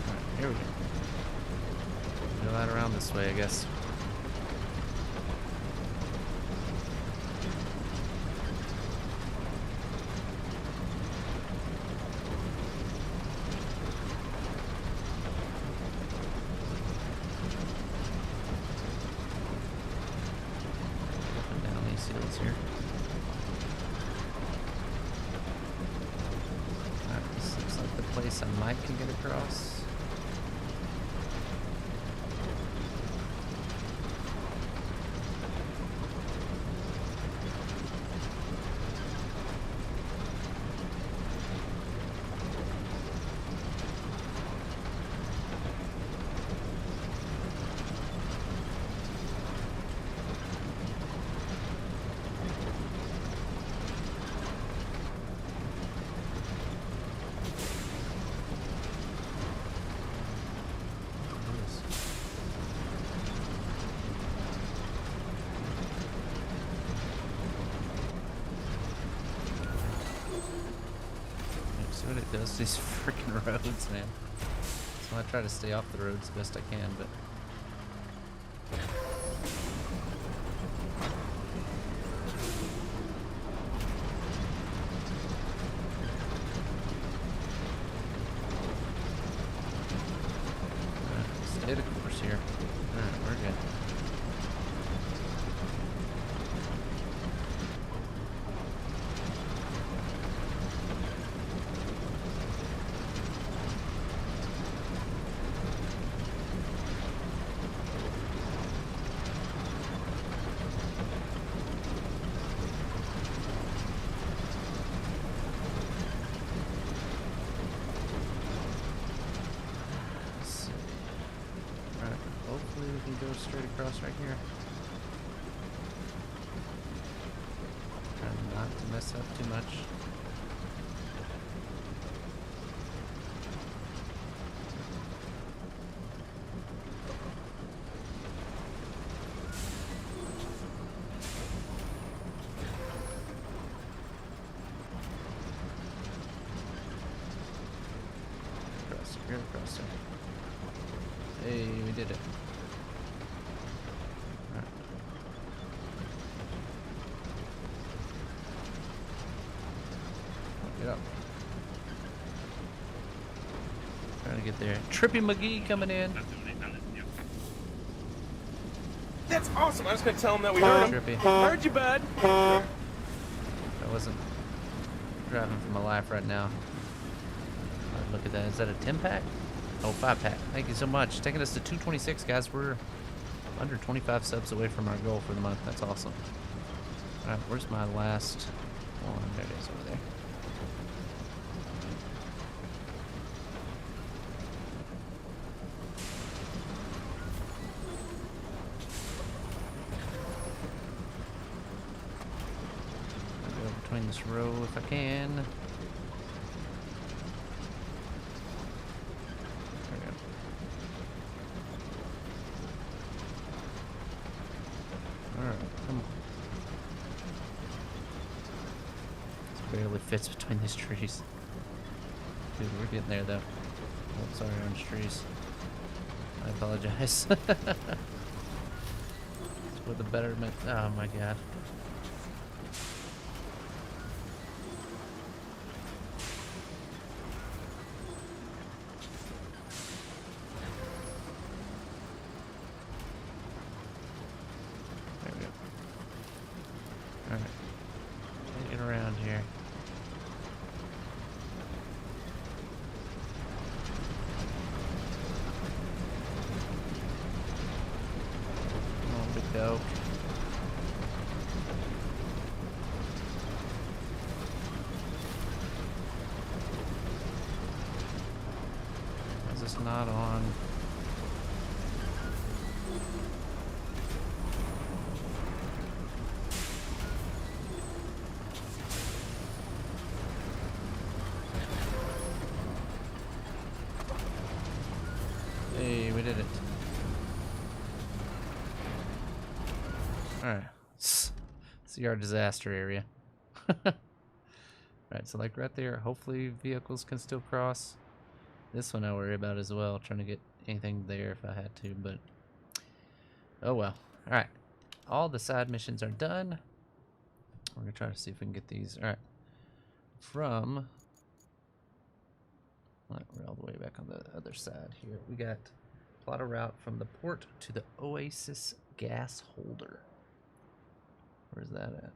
Alright, here we go. Go out around this way, I guess. Here. Alright, this looks like the place I might can get across. coast. These freaking roads, man. So I try to stay off the roads best I can, but. Stay the course here. Alright, we're good. Hopefully we can go straight across right here. Trying not to mess up too much. Across there. Hey, we did it. All right. Get up. Trying to get there. Trippy McGee coming in. That's awesome. I was gonna tell him that we heard him. Trippy. Heard you, bud. I wasn't driving for my life right now. Look at that. Is that a 10-pack? Oh, 5-pack. Thank you so much. Taking us to 226, guys. We're under 25 subs away from our goal for the month. That's awesome. All right, where's my last one? There it is over there. I'll go between this row if I can. Barely fits between these trees. Dude, we're getting there though. Oh, sorry, orange trees. I apologize. It's for the betterment. Oh my god. There we go. Alright. Get around here. Dope. Is this not on? Hey, we did it. Alright, see our disaster area. Alright, so like right there, hopefully vehicles can still cross. This one I worry about as well, trying to get anything there if I had to, but oh well. Alright, all the side missions are done. We're gonna try to see if we can get these. Alright, from, we're all the way back on the other side here. We got plot a route from the port to the Oasis gas holder. Where's that at?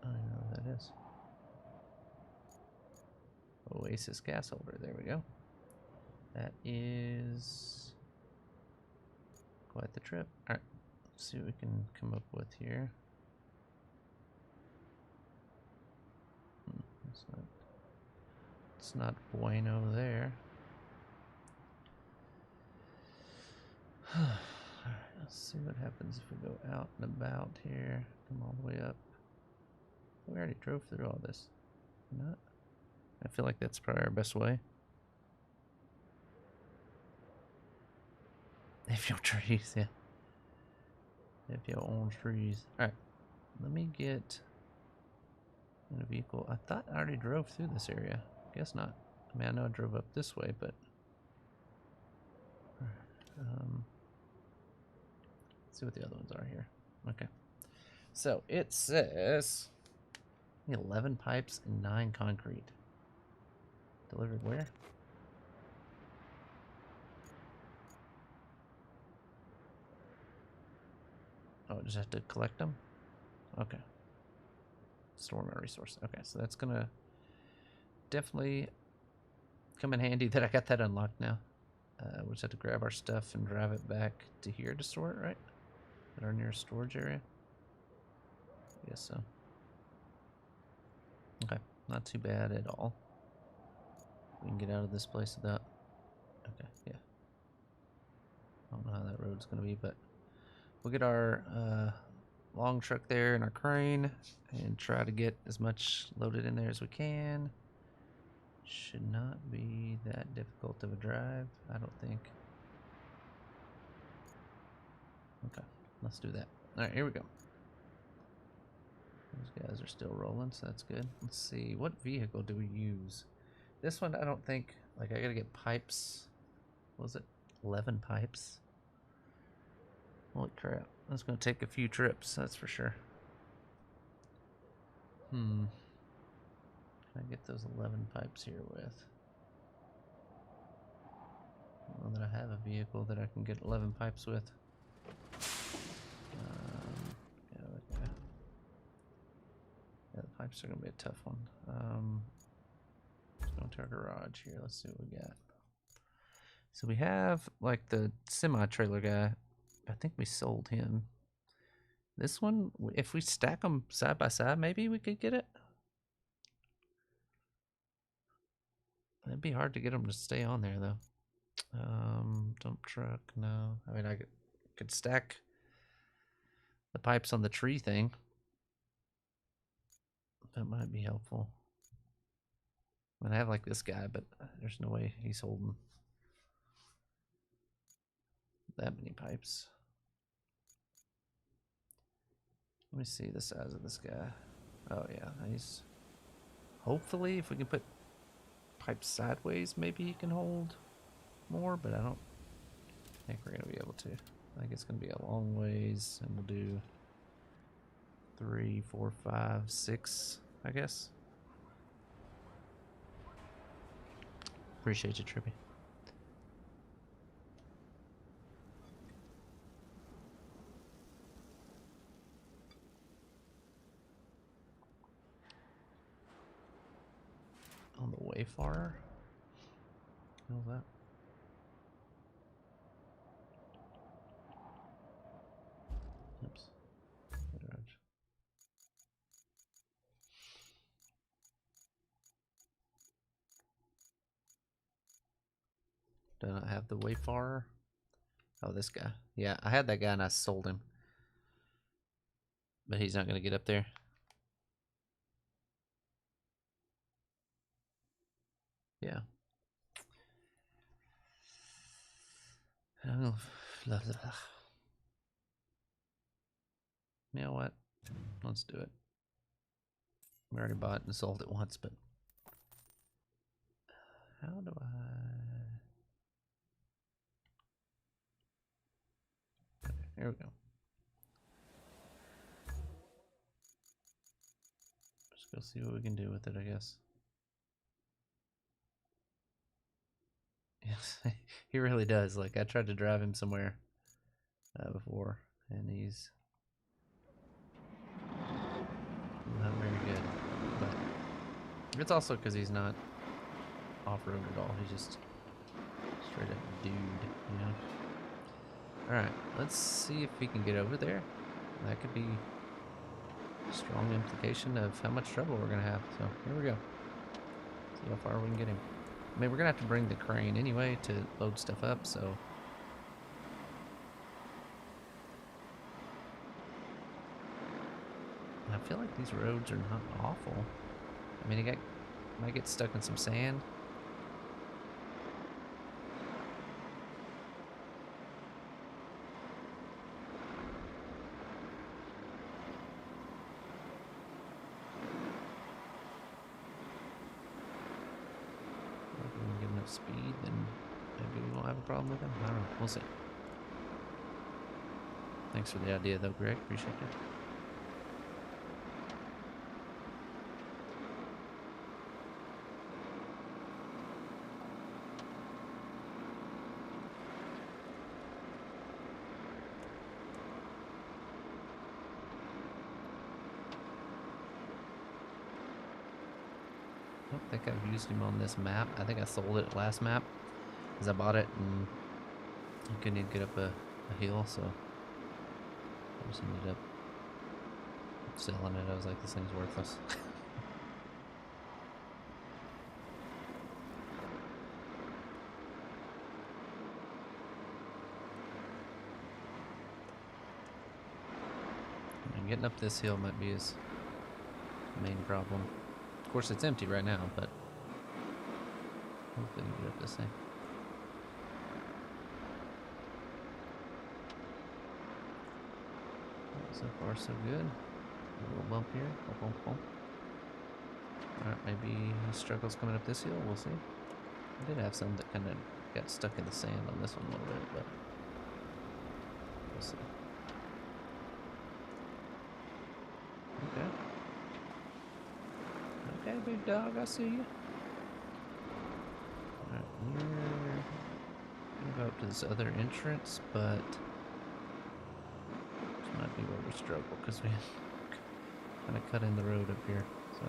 I don't know what that is. Oasis gas holder. There we go. That is quite the trip. Alright, let's see what we can come up with here. It's not bueno there. Alright, let's see what happens if we go out and about here. Come all the way up. We already drove through all this. Not. I feel like that's probably our best way. If your trees, yeah. If your orange trees. Alright. Let me get in a vehicle. I thought I already drove through this area. Guess not. I mean, I know I drove up this way, but let's see what the other ones are here. Okay. So it says 11 pipes and 9 concrete. Delivered where? Oh, I just have to collect them? Okay. Store my resource. Okay, so that's gonna definitely come in handy that I got that unlocked now. We just have to grab our stuff and drive it back to here to store it, right? At our nearest storage area? I guess so. Okay, not too bad at all. We can get out of this place without... Okay, yeah. I don't know how that road's gonna be, but we'll get our long truck there and our crane and try to get as much loaded in there as we can. Should not be that difficult of a drive, I don't think. Okay, let's do that. Alright, here we go. Those guys are still rolling, so that's good. Let's see, what vehicle do we use? This one, I don't think, like, I gotta get pipes. What was it? 11 pipes? Holy crap. That's gonna take a few trips, that's for sure. Can I get those 11 pipes here with? I don't know that I have a vehicle that I can get 11 pipes with. Yeah, okay. Yeah, the pipes are gonna be a tough one. Let's go into our garage here. Let's see what we got. So we have like the semi-trailer guy. I think we sold him. This one, if we stack them side by side, maybe we could get it. It'd be hard to get them to stay on there though. Dump truck, no. I mean, I could stack the pipes on the tree thing. That might be helpful. I mean, I have like this guy, but there's no way he's holding that many pipes. Let me see the size of this guy. Oh yeah, he's... Hopefully, if we can put pipes sideways, maybe he can hold more, but I don't think we're gonna be able to. I think it's gonna be a long ways, and we'll do 3, 4, 5, 6, I guess. Appreciate you, Trippy. On the Wayfarer? How's that? Oops. Do I not have the Wayfarer? Oh, this guy. Yeah, I had that guy and I sold him. But he's not going to get up there. Yeah. Oh, blah, blah, blah. You know what? Let's do it. We already bought and sold it once, but how do I... Okay, here we go. Just go see what we can do with it, I guess. Yes, he really does. Like, I tried to drive him somewhere before, and he's not very good. But it's also because he's not off-road at all. He's just straight up dude, you know? Alright, let's see if we can get over there. That could be a strong implication of how much trouble we're going to have. So, here we go. See how far we can get him. I mean, we're going to have to bring the crane anyway to load stuff up, so... I feel like these roads are not awful. I mean, might get stuck in some sand. problem with him? I don't know. We'll see. Thanks for the idea, though, Greg. Appreciate it. I don't think I've used him on this map. I think I sold it last map because I bought it and I couldn't even get up a hill, so I just ended up selling it. I was like, this thing's worthless. And getting up this hill might be his main problem. Of course, it's empty right now, but hopefully we can get up this thing. So far, so good. A little bump here. Bump, bump, bump. Alright, maybe he struggles coming up this hill. We'll see. I did have some that kind of got stuck in the sand on this one a little bit, but we'll see. Okay. Okay, big dog, I see you. Alright, we're gonna go up to this other entrance, but this might be where we struggle because we kind of cut in the road up here. So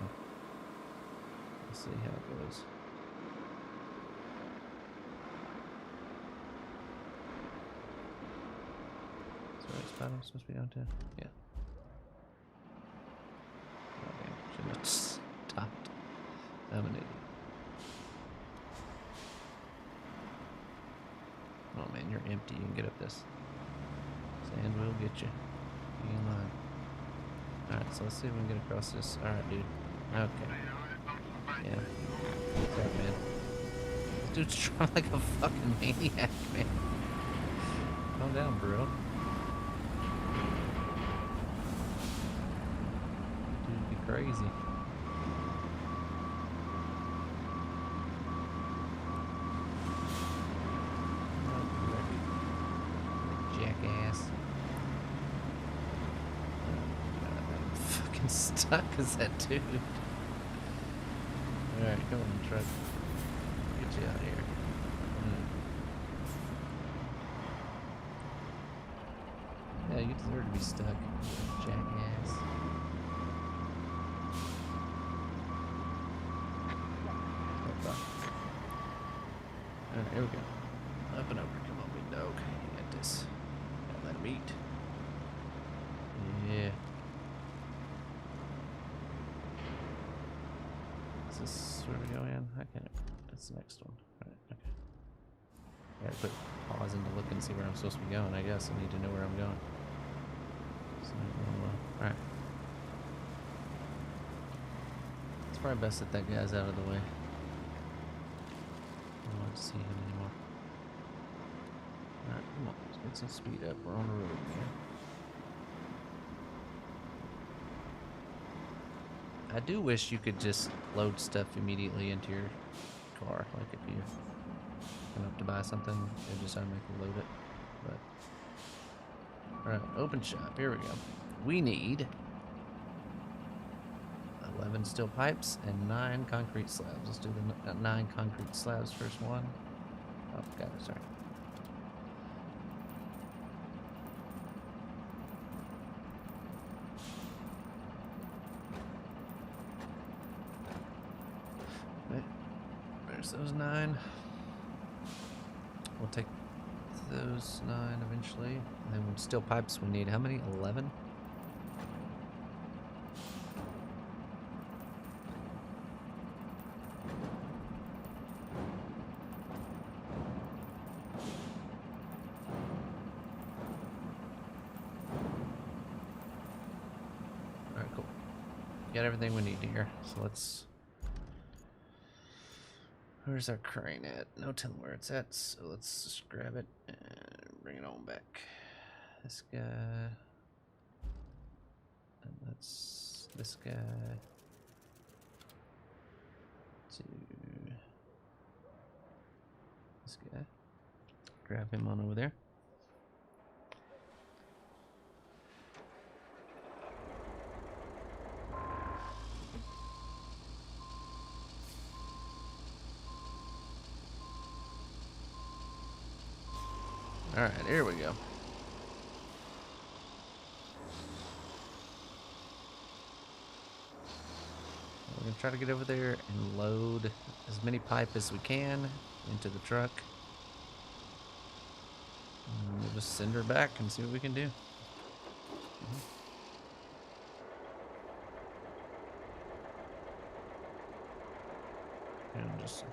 we'll see how it goes. Is that the spot I'm supposed to be going to? Yeah. Oh, damn. Should have stopped. I'm an idiot. Oh man, you're empty. You can get up this. Sand will get you. Be in line. Alright, so let's see if we can get across this. Alright, dude. Okay. Yeah. What's up, man? This dude's trying like a fucking maniac, man. Calm down, bro. Dude, be crazy. Jackass. Fucking stuck as that dude. Alright, come on, truck. Get you out of here. Yeah, you deserve to be stuck, jackass. Alright, here we go. Up and over. Come on, big dog. You got this. Gotta let him eat. Yeah. Is this where we go in? I can't. That's the next one. Right, okay. I gotta put pause in to look and see where I'm supposed to be going, I guess. I need to know where I'm going. So, alright. It's probably best that that guy's out of the way. I don't want to see him anymore. Alright, come on. Let's get some speed up. We're on the road, man. I do wish you could just load stuff immediately into your car. Like if you come up to buy something, it just automatically load it. But alright, open shop. Here we go. We need 11 steel pipes and 9 concrete slabs. Let's do the 9 concrete slabs first one. Oh, got it. Sorry. Right. There's those 9. We'll take those 9 eventually. And then steel pipes, we need how many? 11? Alright, cool. Got everything we need here. So let's... Where's our crane at? No telling where it's at, so let's just grab it and bring it on back. This guy. And that's this guy. To this guy. grab him on over there. Alright, here we go. We're going to try to get over there and load as many pipe as we can into the truck. And we'll just send her back and see what we can do. And just...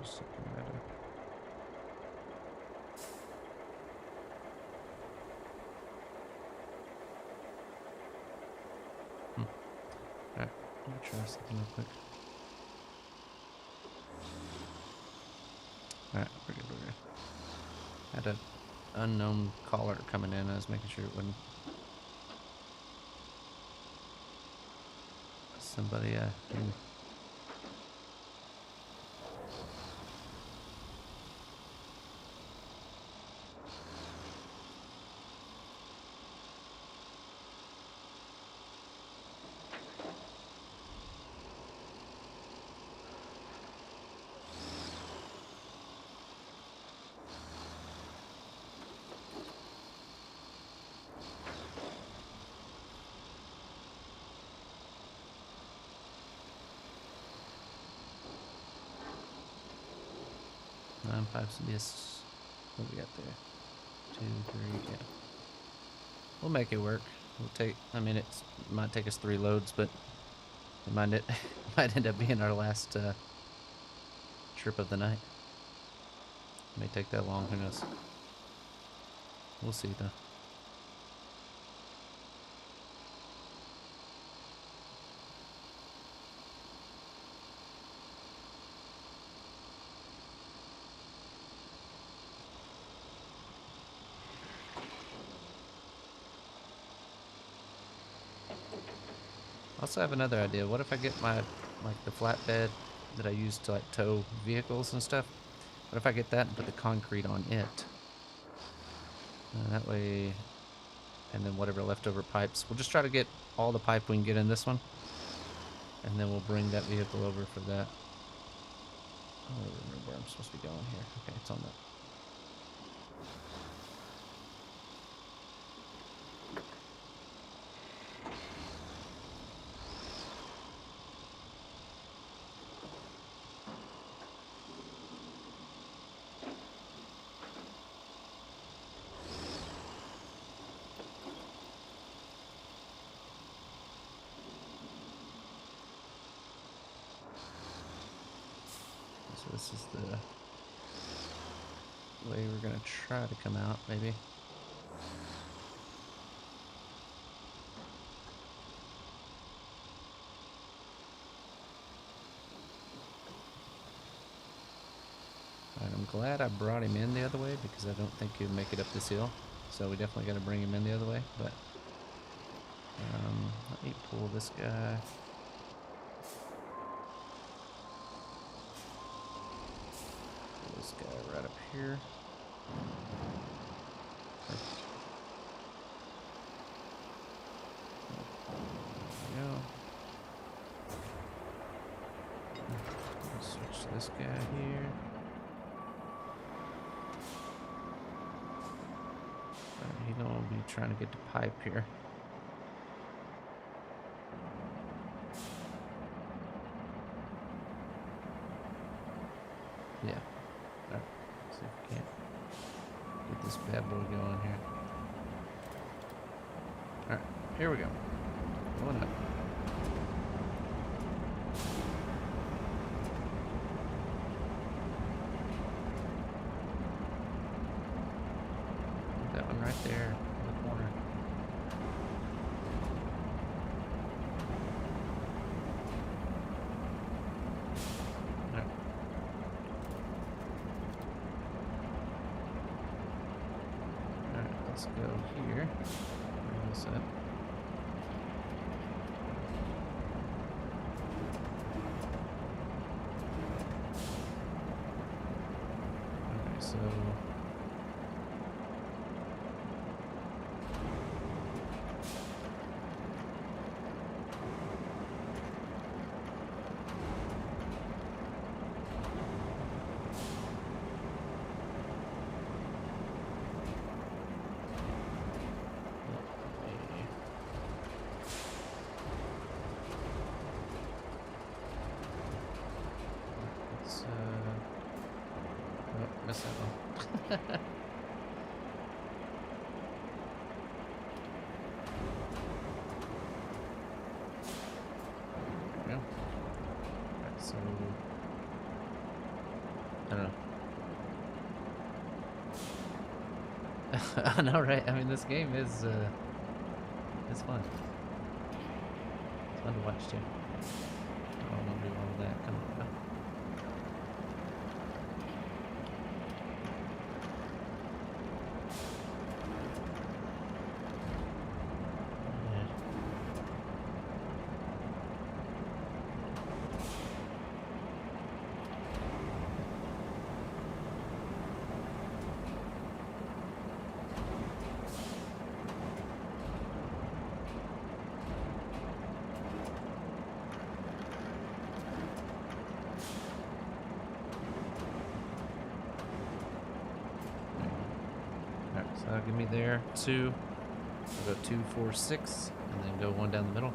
Just looking at it. Alright, let me try something real quick. Alright, we're good. Had an unknown caller coming in. I was making sure it wouldn't. Somebody who... Nine pipes of this. What do we got there? 2, 3, yeah. We'll make it work. We'll take, I mean, it might take us 3 loads, but it might end up being our last trip of the night. It may take that long, who knows. We'll see though. I also have another idea. What if I get my, like the flatbed that I use to like tow vehicles and stuff? What if I get that and put the concrete on it? That way, and then whatever leftover pipes. We'll just try to get all the pipe we can get in this one. And then we'll bring that vehicle over for that. I don't remember where I'm supposed to be going here. Okay, it's on that. So this is the way we're gonna try to come out, maybe. Alright, I'm glad I brought him in the other way because I don't think he'd make it up this hill. So we definitely gotta bring him in the other way, but let me pull this guy. This guy right up here. Perfect. There we go. Switch this guy here. He'll be trying to get to pipe here. Yeah. Alright. See if we can't get this bad boy going here. Alright, here we go. Going up. That one right there in the corner. let's go here. Bring this up. Okay, so let's oh, missed that one. Yeah. Alright, so I don't know. I know, right? I mean, this game is it's fun. It's fun to watch too. I don't want to do all that. Come on. Alright, so that'll give me there 2. I'll go 2, 4, 6, and then go 1 down the middle.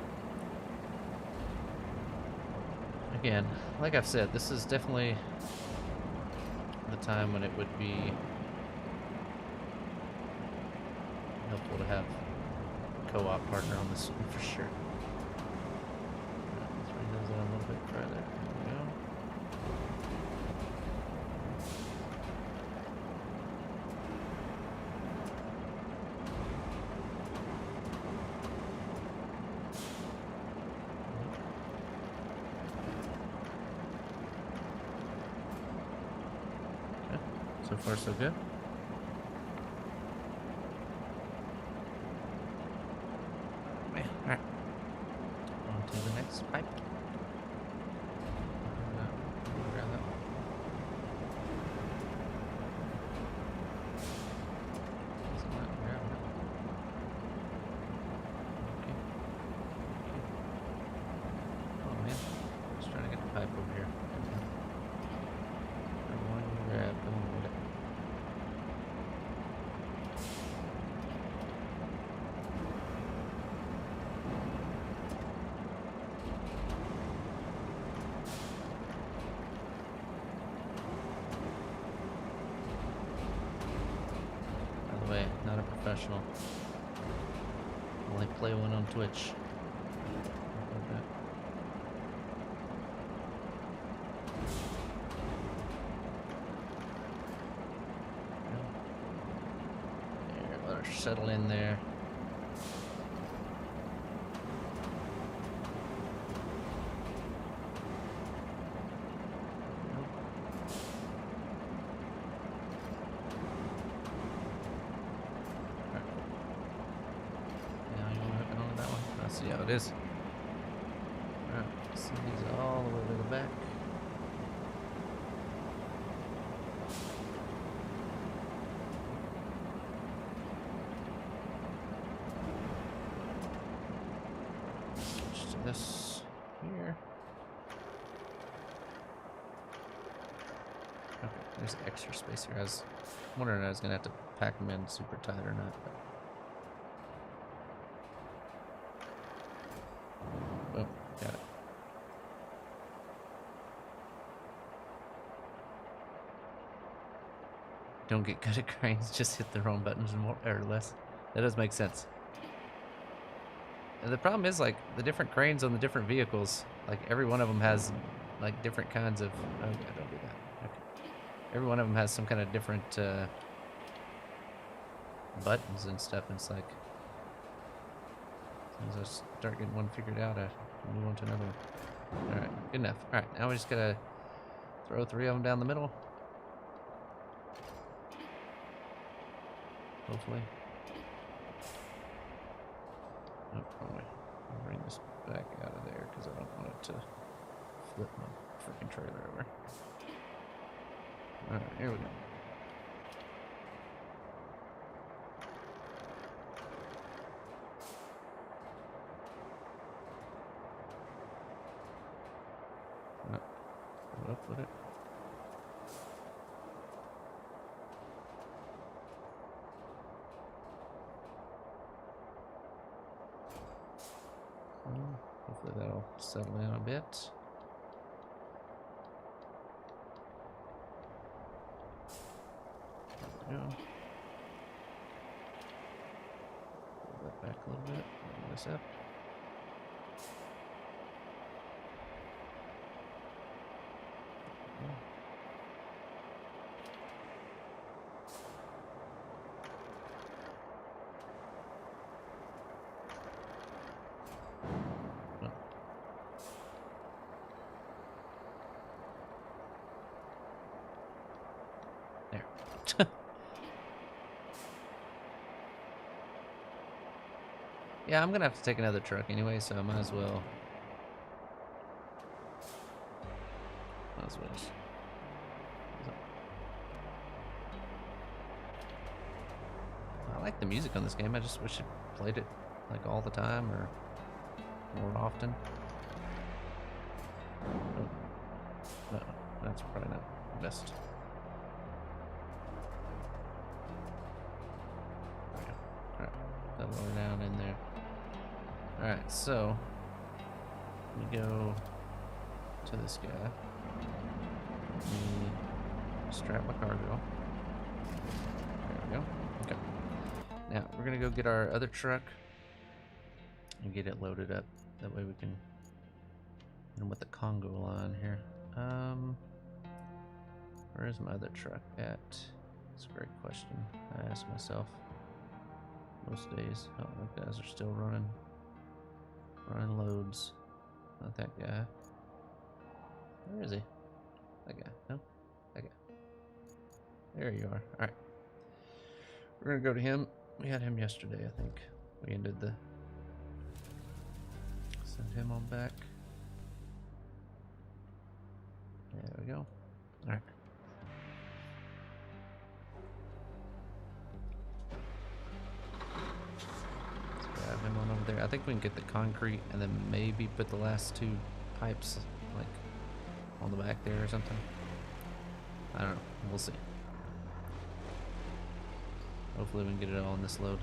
Again, like I've said, this is definitely the time when it would be helpful to have a co-op partner on this one for sure. Alright, let's bring those in a little bit further. There we go. So far, so good. Alright. On to the next pipe. Grab that one. It's not grabbing it. Okay. Oh man. Just trying to get the pipe over here. One grab, boom, get it. By the way, not a professional. Only play one on Twitch. Like that. There, let her settle in there. Now you want to hook on to that one? I see how it is. Alright, send these all the way to the back. Switch to this here. Okay, there's extra space here. I was wondering if I was gonna have to pack them in super tight or not. But boom, got it. Don't get good at cranes, just hit the wrong buttons and more or less. That does make sense. And the problem is, like, the different cranes on the different vehicles, like, every one of them has, like, different kinds of... Oh, yeah, don't do that. Okay. Every one of them has some kind of different, buttons and stuff, and it's like... As soon as I start getting one figured out, I move on to another one. Alright, good enough. Alright, now we just gotta throw 3 of them down the middle. Hopefully. Oh, wrong way. I'll bring this back out of there because I don't want it to flip my freaking trailer over. Alright, here we go. Put it. Hopefully that'll settle in a bit. There we go. Pull that back a little bit. Bring this up. There. Yeah, I'm gonna have to take another truck anyway, so I might as well. Just... I like the music on this game. I just wish it played it like all the time or more often. Oh. No, that's probably not the best. Alright, that'll lower down in there. Alright, so we go to this guy. Strap my cargo. There we go. Okay. Now we're gonna go get our other truck and get it loaded up. That way we can get them with the Congo line here. Where is my other truck at? That's a great question. I ask myself most days. Oh, those guys are still running loads. Not that guy. Where is he? That guy. No? That guy. There you are. Alright. We're gonna go to him. We had him yesterday, I think. We ended the... Send him on back. There we go. Alright. Let's grab him on over there. I think we can get the concrete and then maybe put the last two pipes, like, on the back there or something. I don't know. We'll see. Hopefully we can get it all on this load.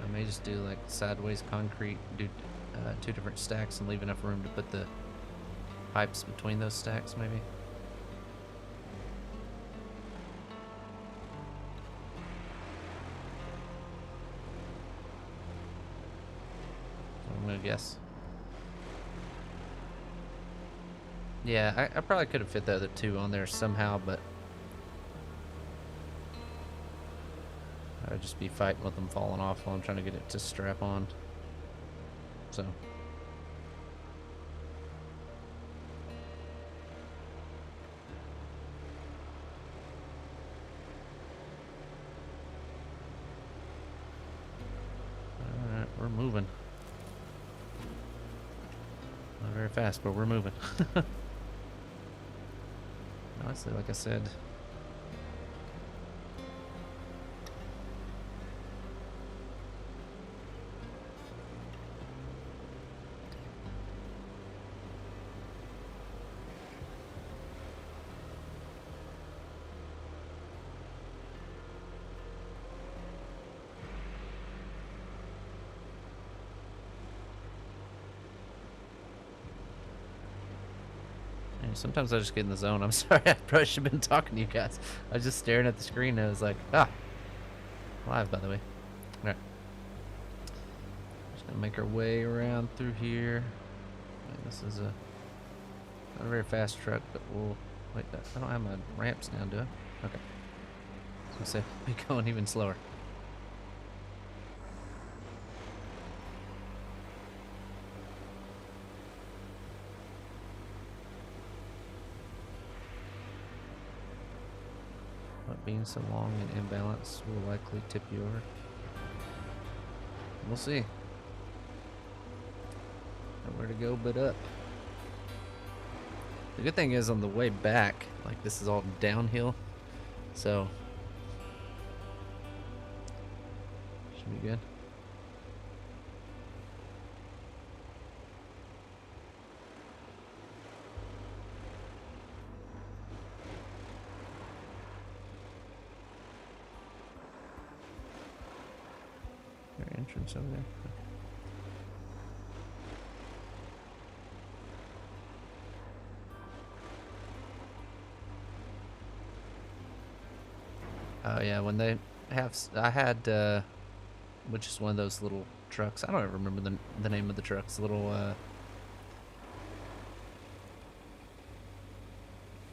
I may just do like sideways concrete, do 2 different stacks and leave enough room to put the pipes between those stacks maybe. I'm gonna guess. Yeah, I probably could have fit the other 2 on there somehow, but I'd just be fighting with them falling off while I'm trying to get it to strap on. So. Alright, we're moving. Not very fast, but we're moving. Honestly, like I said, sometimes I just get in the zone. I'm sorry, I probably should have been talking to you guys. I was just staring at the screen and I was like, live by the way. Alright. Just gonna make our way around through here. This is not a very fast truck, but we'll wait. I don't have my ramps down, do I? Okay. I was gonna say, we'll be going even slower. being so long and imbalanced will likely tip you over. We'll see. Nowhere to go but up. The good thing is on the way back, like this is all downhill, so should be good. Their entrance over there. Oh yeah, when they have, I had, which is one of those little trucks. I don't even remember the name of the trucks. Little,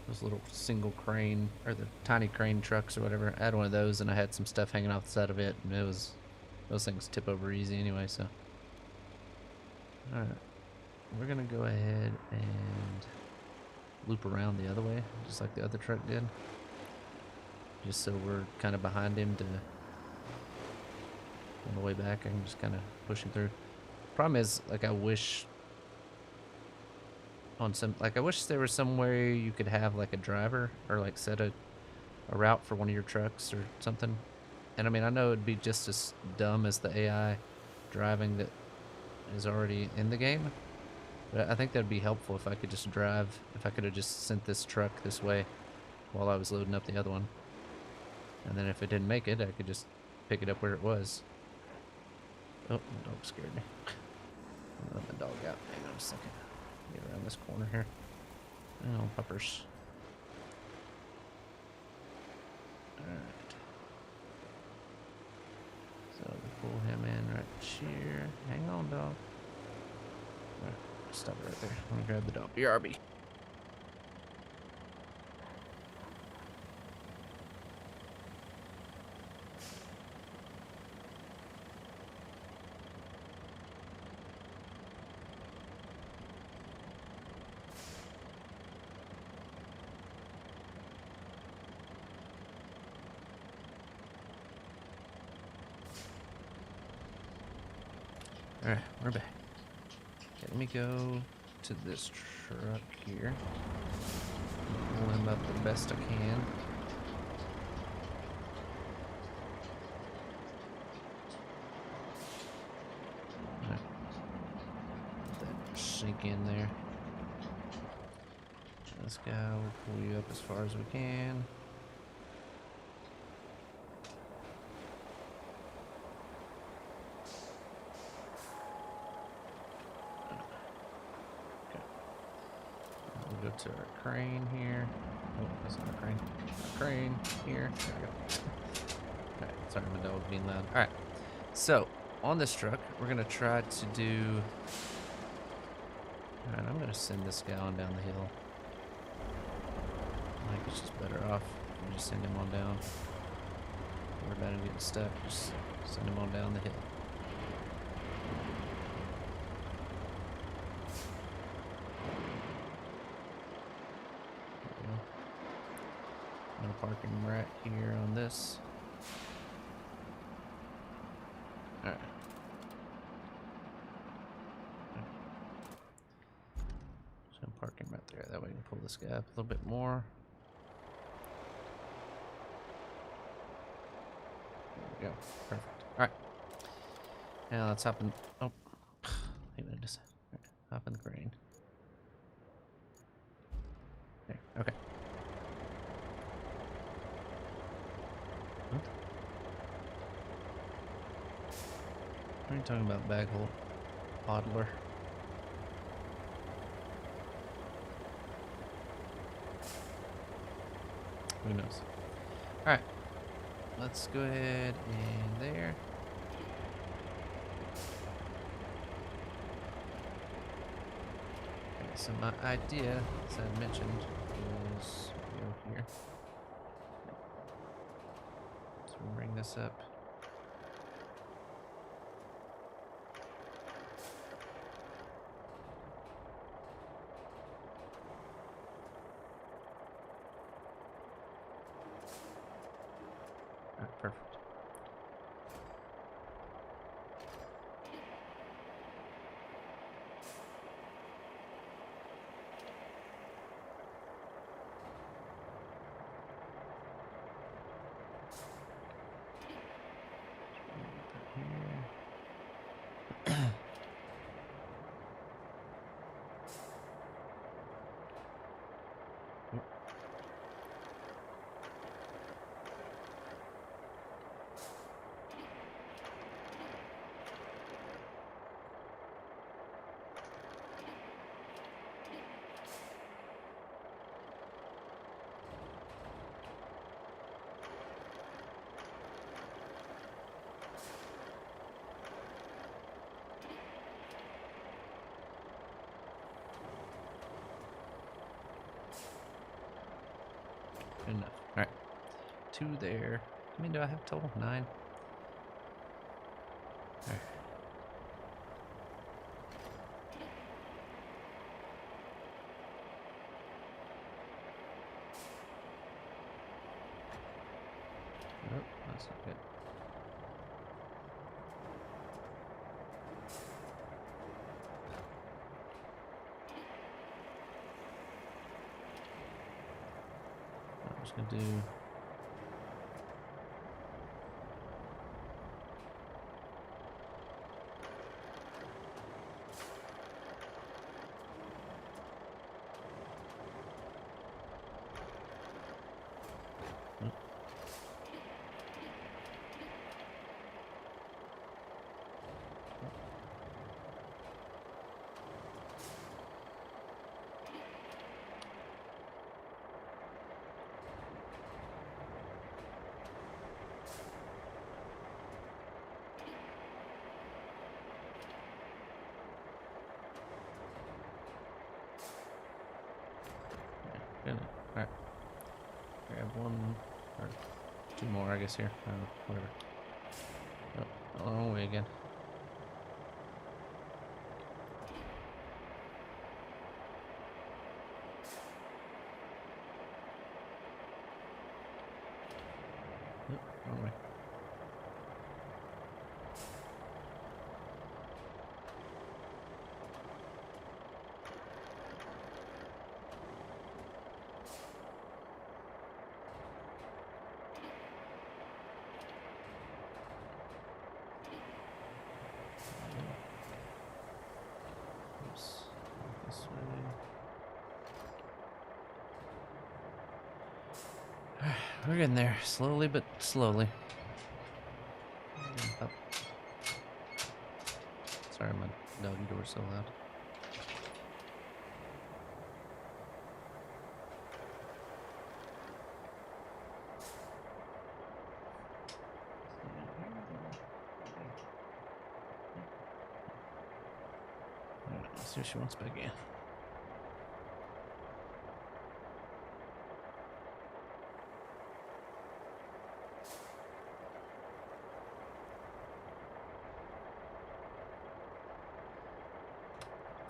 those little single crane or the tiny crane trucks or whatever. I had one of those, and I had some stuff hanging off the side of it, and it was those things tip over easy anyway. So, all right, we're gonna go ahead and loop around the other way, just like the other truck did. Just so we're kind of behind him to, on the way back, I can just kind of push him through. Problem is, like, I wish there was somewhere you could have like a driver or like set a route for one of your trucks or something. And I mean, I know it'd be just as dumb as the AI driving that is already in the game, but I think that'd be helpful if I could just drive, if I could have just sent this truck this way while I was loading up the other one. And then if it didn't make it, I could just pick it up where it was. Oh, the dog scared me. I'll let the dog out. Hang on a second. Get around this corner here. Oh, puppers. Alright. So we pull him in right here. Hang on, dog. Alright, stop it right there. Let me grab the dog. BRB. Alright, we're back. Okay, let me go to this truck here. Pull him up the best I can. Alright. Let that sink in there. This guy will pull you up as far as we can. Go to our crane here. Oh, that's not a crane. A crane here. There we go. Alright, sorry, my dog being loud. Alright, so on this truck, we're going to try to do. Alright, I'm going to send this guy on down the hill. I think it's just better off if we just send him on down. Don't worry about him getting stuck. Just send him on down the hill. Parking right here on this. Alright. So I'm parking right there. That way we can pull this guy up a little bit more. There we go. Perfect. Alright. Now let's hop in. Oh. He wanted to say. Right. Hop in the crane. There. Okay. What? What are you talking about, bag hole? Hodler. Who knows? Alright. Let's go ahead and there. Okay, so my idea, as I mentioned, is go here. Bring this up. 2 there. I mean, do I have total? 9? Alright. Nope, that's not good. I'm just gonna do. Alright. Grab 1 or 2 more, I guess, here. I don't know, whatever. Oh, a long way again. Nope, wrong way. Oops. This way. We're getting there, slowly but slowly. Oh. Sorry, my doggy door's so loud. Alright, let's see what she wants back in.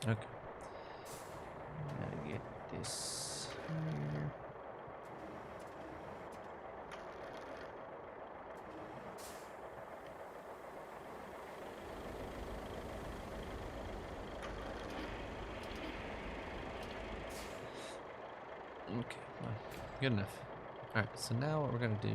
Okay. Gotta get this here. Okay, well, good enough. Alright, so now what we're gonna do is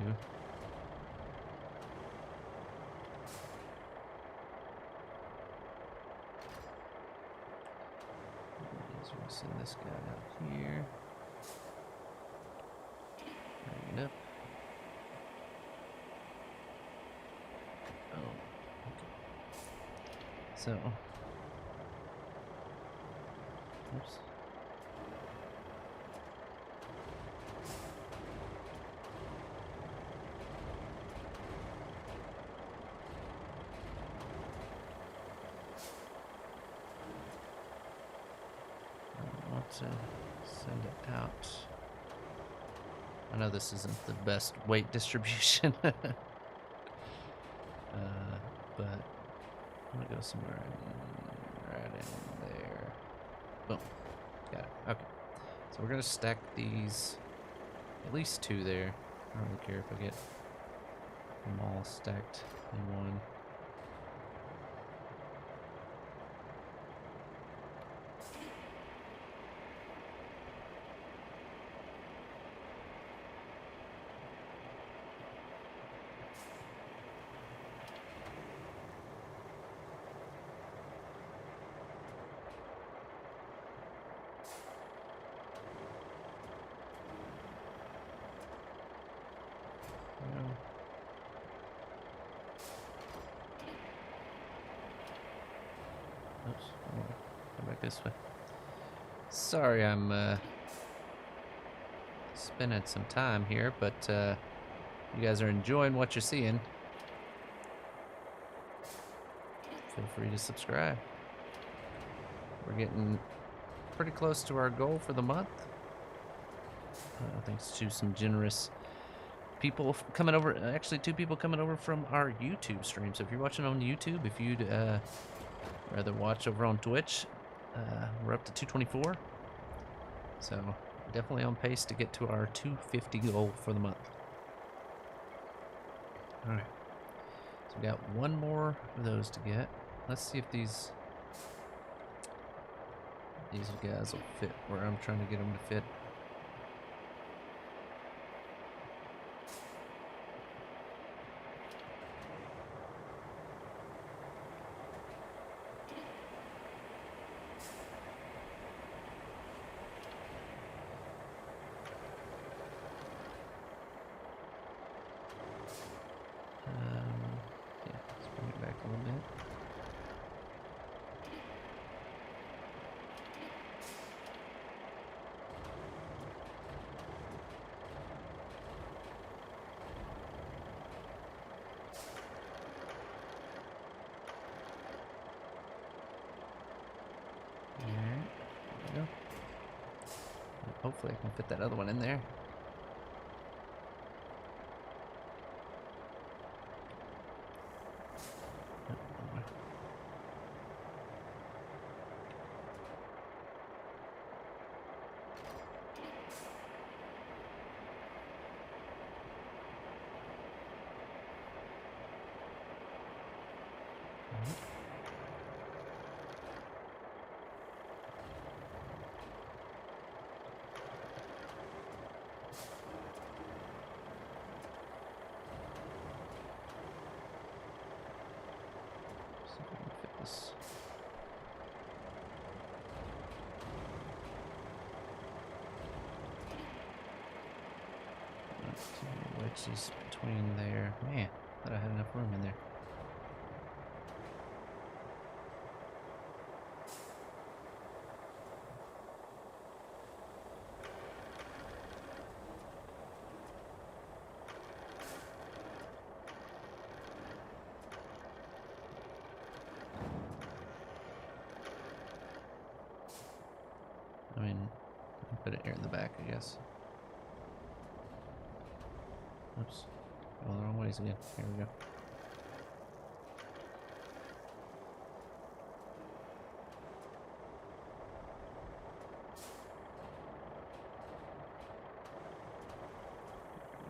we're gonna send this guy out here. Bring it up. Oh, okay. So, oops. To send it out. I know this isn't the best weight distribution, but I'm gonna go somewhere right in there. Boom. Got it. Okay. So we're gonna stack these, at least 2 there. I don't really care if I get them all stacked in one. Oops, come back this way. Sorry, I'm spending some time here, but you guys are enjoying what you're seeing. Feel free to subscribe. We're getting pretty close to our goal for the month. Thanks to some generous people coming over. Actually, 2 people coming over from our YouTube stream. So if you're watching on YouTube, if you'd rather watch over on Twitch, we're up to 224. So definitely on pace to get to our 250 goal for the month. All right. So we got one more of those to get. Let's see if these guys will fit where I'm trying to get them to fit. Yeah, let's bring it back a little bit. Alright, there we go. Hopefully I can fit that other one in there. See if I can fit this. Two wedges between there. Man, thought I had enough room in there. I mean, I can put it here in the back, I guess. Oops. Going the wrong ways again. Here we go.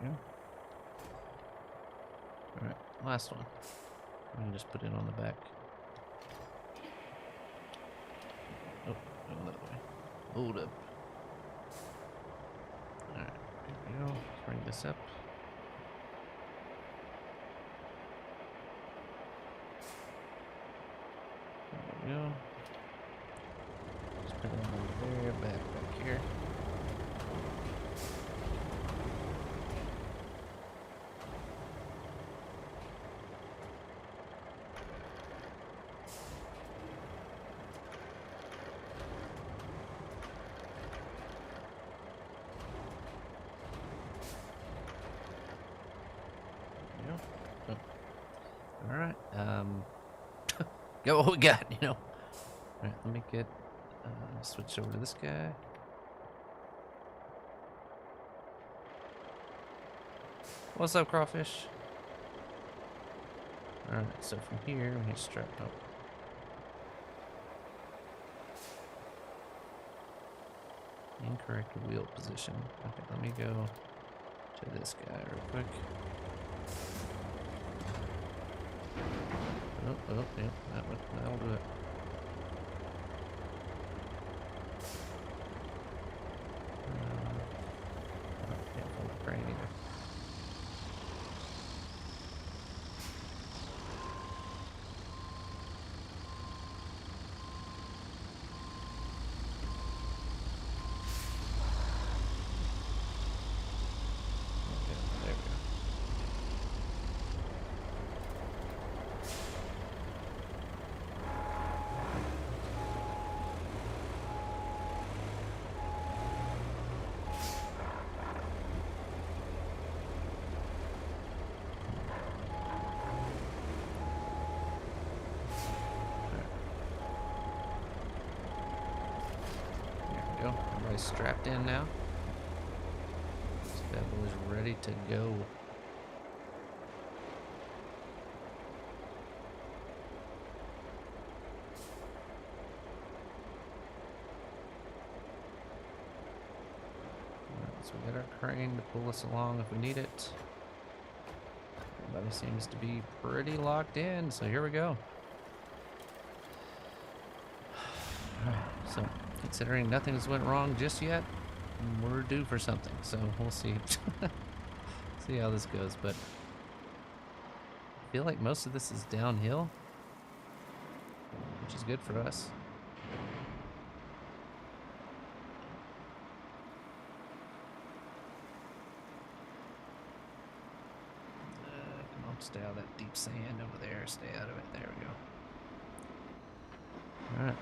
There we go. Alright, last one. I'm gonna just put it on the back. Oh, go the other way. Hold up. Alright, here we go. Let's bring this up. There we go. Just put it over there, back here. Alright, go what we got, you know. Alright, let me get, switch over to this guy. What's up, crawfish? Alright, so from here, we need to strap up. Incorrect wheel position. Okay, let me go to this guy real quick. Oh, yeah, that'll do it. Can't hold the crane either. Okay, there we go. Everybody's strapped in now. This devil is ready to go. So we got our crane to pull us along if we need it. Everybody seems to be pretty locked in, so here we go. Alright, so considering nothing's went wrong just yet, we're due for something, so we'll see. See how this goes, but I feel like most of this is downhill, which is good for us. Come on, stay out of that deep sand over there. Stay out of it. There we go. Alright.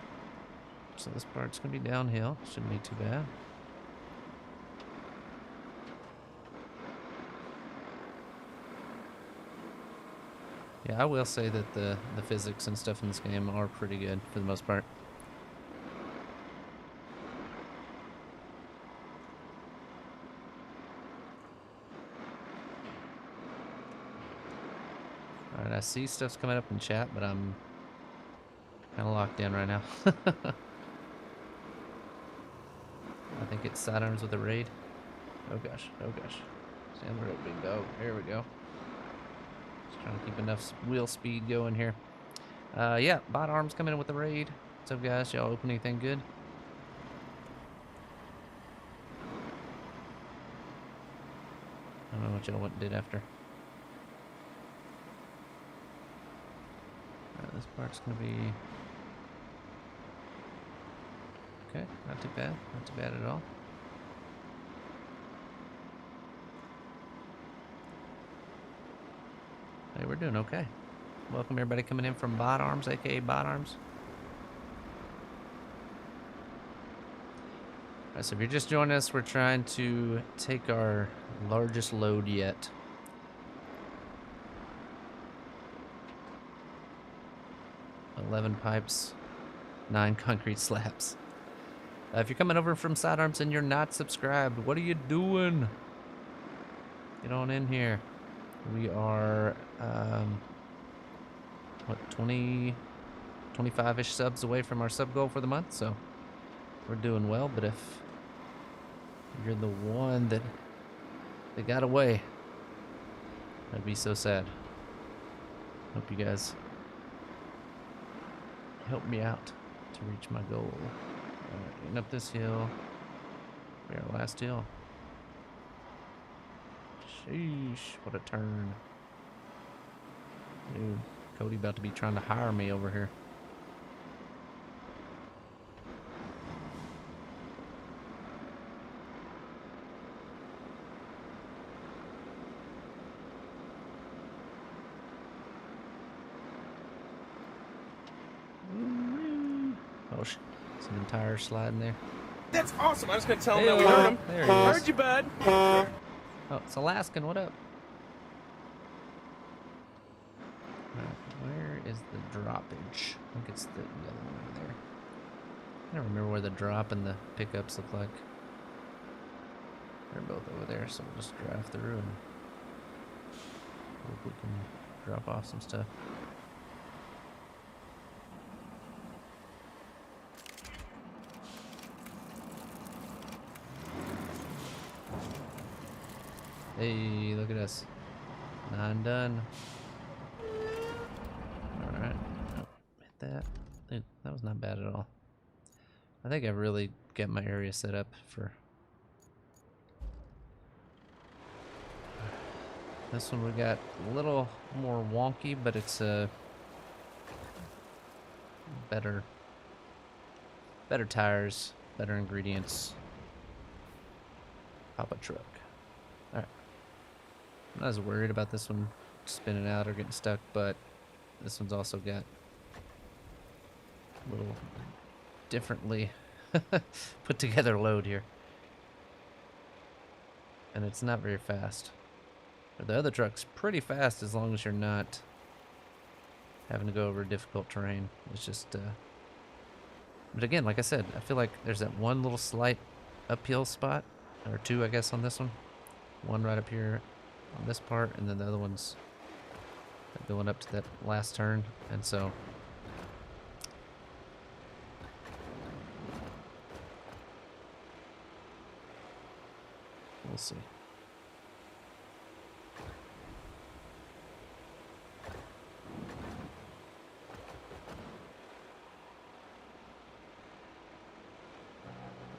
So this part's going to be downhill. Shouldn't be too bad. Yeah, I will say that the physics and stuff in this game are pretty good for the most part. Alright, I see stuff's coming up in chat, but I'm kind of locked in right now. I think it's sidearms with a raid. Oh gosh, oh gosh. Stay on the road, big dog. There we go. Just trying to keep enough wheel speed going here. Yeah, bot arms coming in with the raid. What's up, guys? Y'all open anything good? I don't know what y'all did after. This part's gonna be okay. Not too bad. Not too bad at all. Hey, we're doing okay. Welcome everybody coming in from Bot Arms, aka Bot Arms. Alright, so if you're just joining us, we're trying to take our largest load yet. $11 pipes, 9 concrete slabs. If you're coming over from Sidearms and you're not subscribed, what are you doing? Get on in here. We are, what, 20, 25-ish subs away from our sub goal for the month, so we're doing well. But if you're the one that got away, that'd be so sad. Hope you guys help me out to reach my goal. Alright, getting up this hill. Be our last hill. Sheesh, what a turn. Dude, Cody about to be trying to hire me over here. Oh, some entire sliding there. That's awesome. I was going to tell him that we heard him. There he is. Heard you, bud. Oh, it's Alaskan. What up? Where is the droppage? I think it's the yellow one over there. I don't remember where the drop and the pickups look like. They're both over there, so we'll just drive through and hope we can drop off some stuff. Hey, look at us. 9 done. Alright. Oh, hit that. Dude, that was not bad at all. I think I really get my area set up for this one. We got a little more wonky, but it's a better tires, better ingredients. Pop a truck. Alright. I'm not as worried about this one spinning out or getting stuck, but this one's also got a little differently put together load here. And it's not very fast. But the other truck's pretty fast as long as you're not having to go over difficult terrain. It's just, but again, like I said, I feel like there's that one little slight uphill spot, or two, I guess, on this one. One right up here on this part, and then the other one's going up to that last turn, and so We'll see.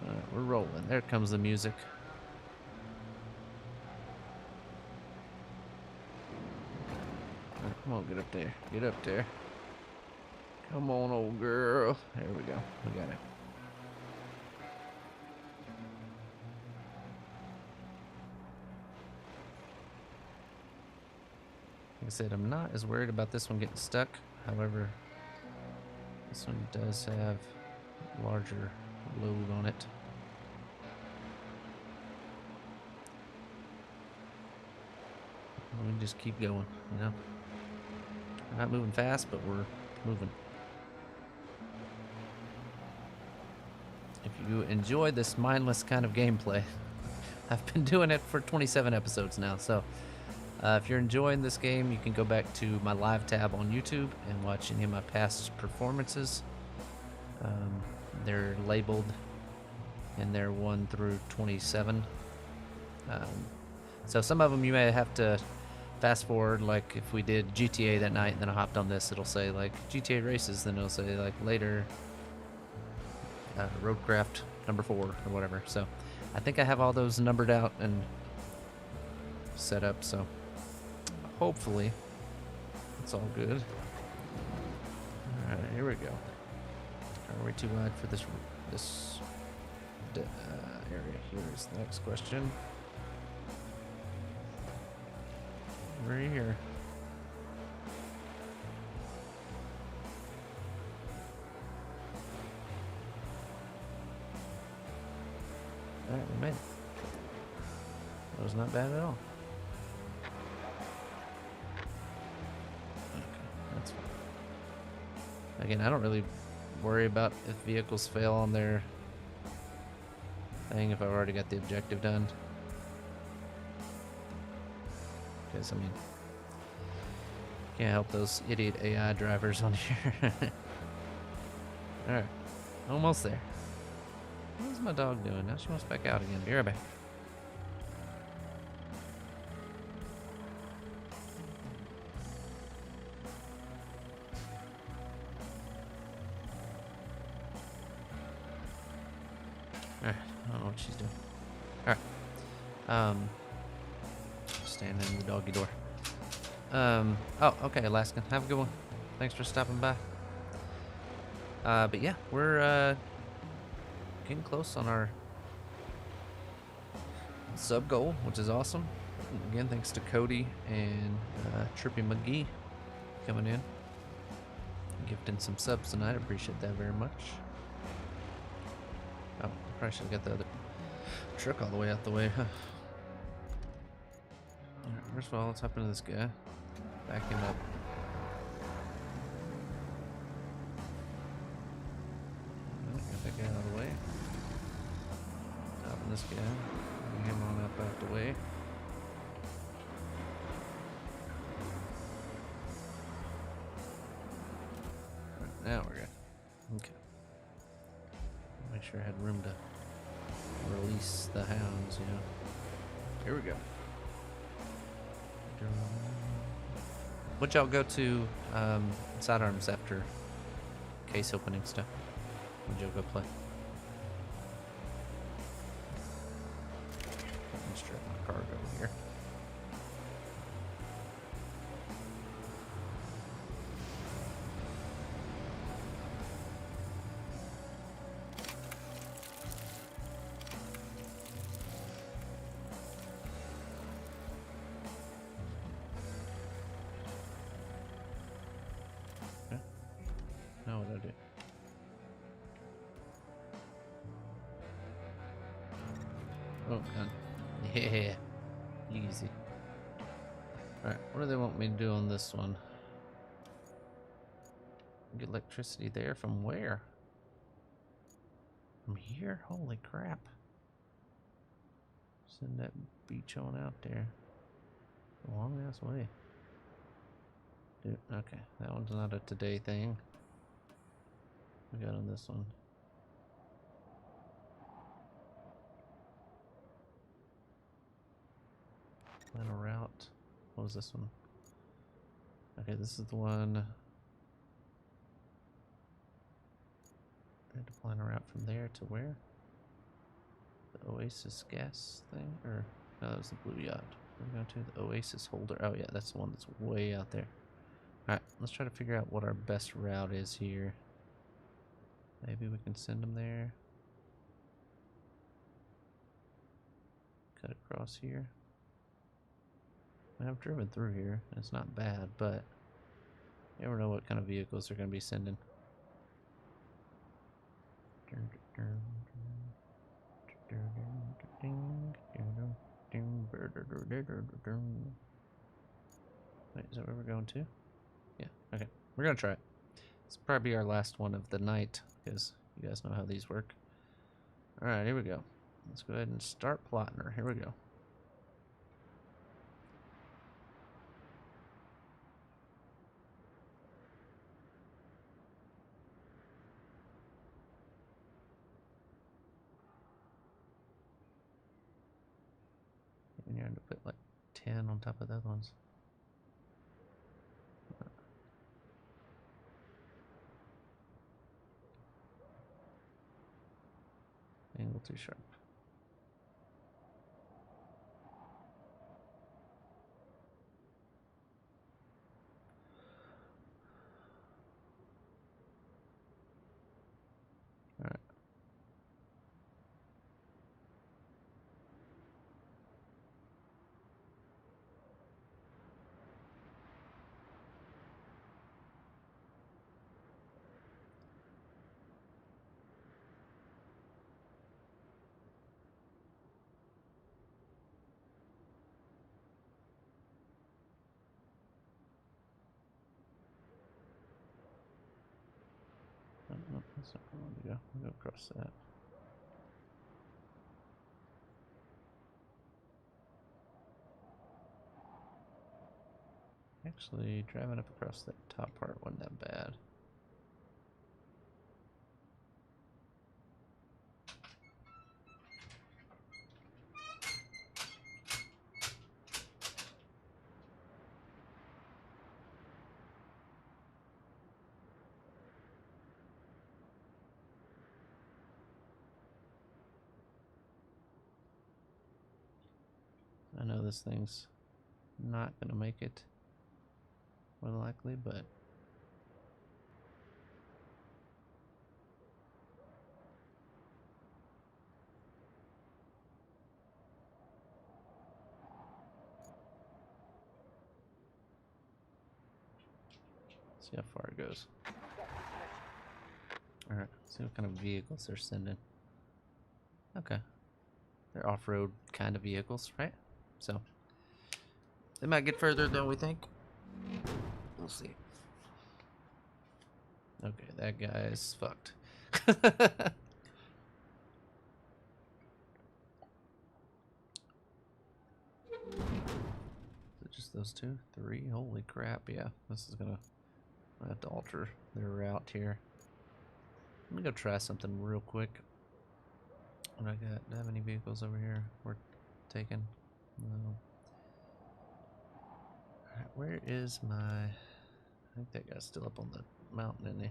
Alright, we're rolling. There comes the music. Alright, come on, get up there. Get up there. Come on, old girl. There we go. We got it. Like I said, I'm not as worried about this one getting stuck. However, this one does have larger load on it. We just keep going, you know? We're not moving fast, but we're moving. If you enjoy this mindless kind of gameplay, I've been doing it for 27 episodes now, so if you're enjoying this game, you can go back to my live tab on YouTube and watch any of my past performances. They're labeled and they're 1 through 27. So some of them you may have to fast forward, like if we did GTA that night and then I hopped on this, it'll say like GTA races, then it'll say like later Roadcraft number 4 or whatever. So I think I have all those numbered out and set up, so hopefully it's all good. Alright, here we go. Are we too wide for this area? Here's the next question. We're here. Alright, we made it. That was not bad at all. Okay, that's fine. Again, I don't really worry about if vehicles fail on their thing if I've already got the objective done. Because, I mean, can't help those idiot AI drivers on here. Alright, almost there. What's my dog doing? Now she wants back out again. Be right back. Alright, I don't know what she's doing. Alright. Standing in the doggy door. Oh, okay, Alaskan. Have a good one. Thanks for stopping by. But yeah, we're getting close on our sub goal, which is awesome. Again, thanks to Cody and Trippy McGee coming in, gifting some subs tonight. Appreciate that very much. Oh, I probably should have got the other truck all the way out the way, huh? Alright, first of all, let's hop into this guy. Back him up. Get that guy out of the way. Stopping this guy. Bring him on up out the way. Right, now we're good. Okay. Make sure I had room to release the hounds, you know. Here we go. Would y'all go to sidearms after case opening stuff? Would y'all go play? Let me strap my cargo here. Now what do I do? Oh, God. Yeah. Easy. Alright, what do they want me to do on this one? Get electricity there from where? From here? Holy crap. Send that beach on out there. A long ass way. Dude, okay. That one's not a today thing. We got on this one. Plan a route. What was this one? Okay, this is the one. I had to plan a route from there to where? The Oasis gas thing? Or, no, that was the Blue Yacht. We're going to the Oasis holder. Oh yeah, that's the one that's way out there. Alright, let's try to figure out what our best route is here. Maybe we can send them there. Cut across here. I've driven through here. It's not bad, but you never know what kind of vehicles they're going to be sending. Wait, is that where we're going to? Yeah, okay. We're going to try it. This will probably be our last one of the night, because you guys know how these work. Alright, here we go. Let's go ahead and start plotting her. Here we go. And you're going to put like 10 on top of the other ones. Angle too sharp. Alright. Oh, no, that's not where I want to go. We'll go across that. Actually, driving up across that top part wasn't that bad. I know this thing's not going to make it, more than likely, but see how far it goes. Alright, see what kind of vehicles they're sending. Okay. They're off-road kind of vehicles, right? So, they might get further than we think. We'll see. Okay, that guy's fucked. Is it just those two? 3? Holy crap, yeah. This is gonna I have to alter their route here. Let me go try something real quick. What I got? Do I have any vehicles over here worth taking? No. Alright, where is my... I think that guy's still up on the mountain, isn't he?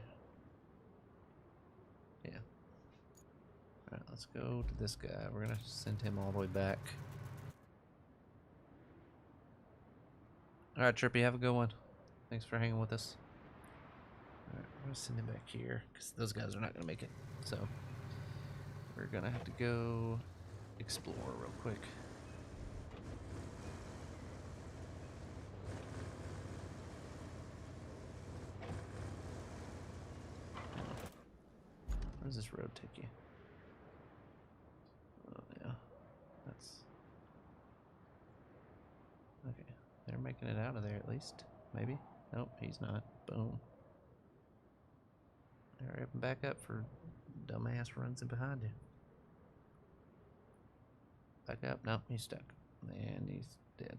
Yeah. Alright, let's go to this guy. We're gonna send him all the way back. Alright, Trippy, have a good one. Thanks for hanging with us. Alright, we're gonna send him back here, because those guys are not gonna make it. So, we're gonna have to go explore real quick. Where does this road take you? Oh, yeah. That's... Okay. They're making it out of there at least. Maybe? Nope, he's not. Boom. Hurry up and back up for dumbass runs in behind you. Back up. Nope, he's stuck. And he's dead.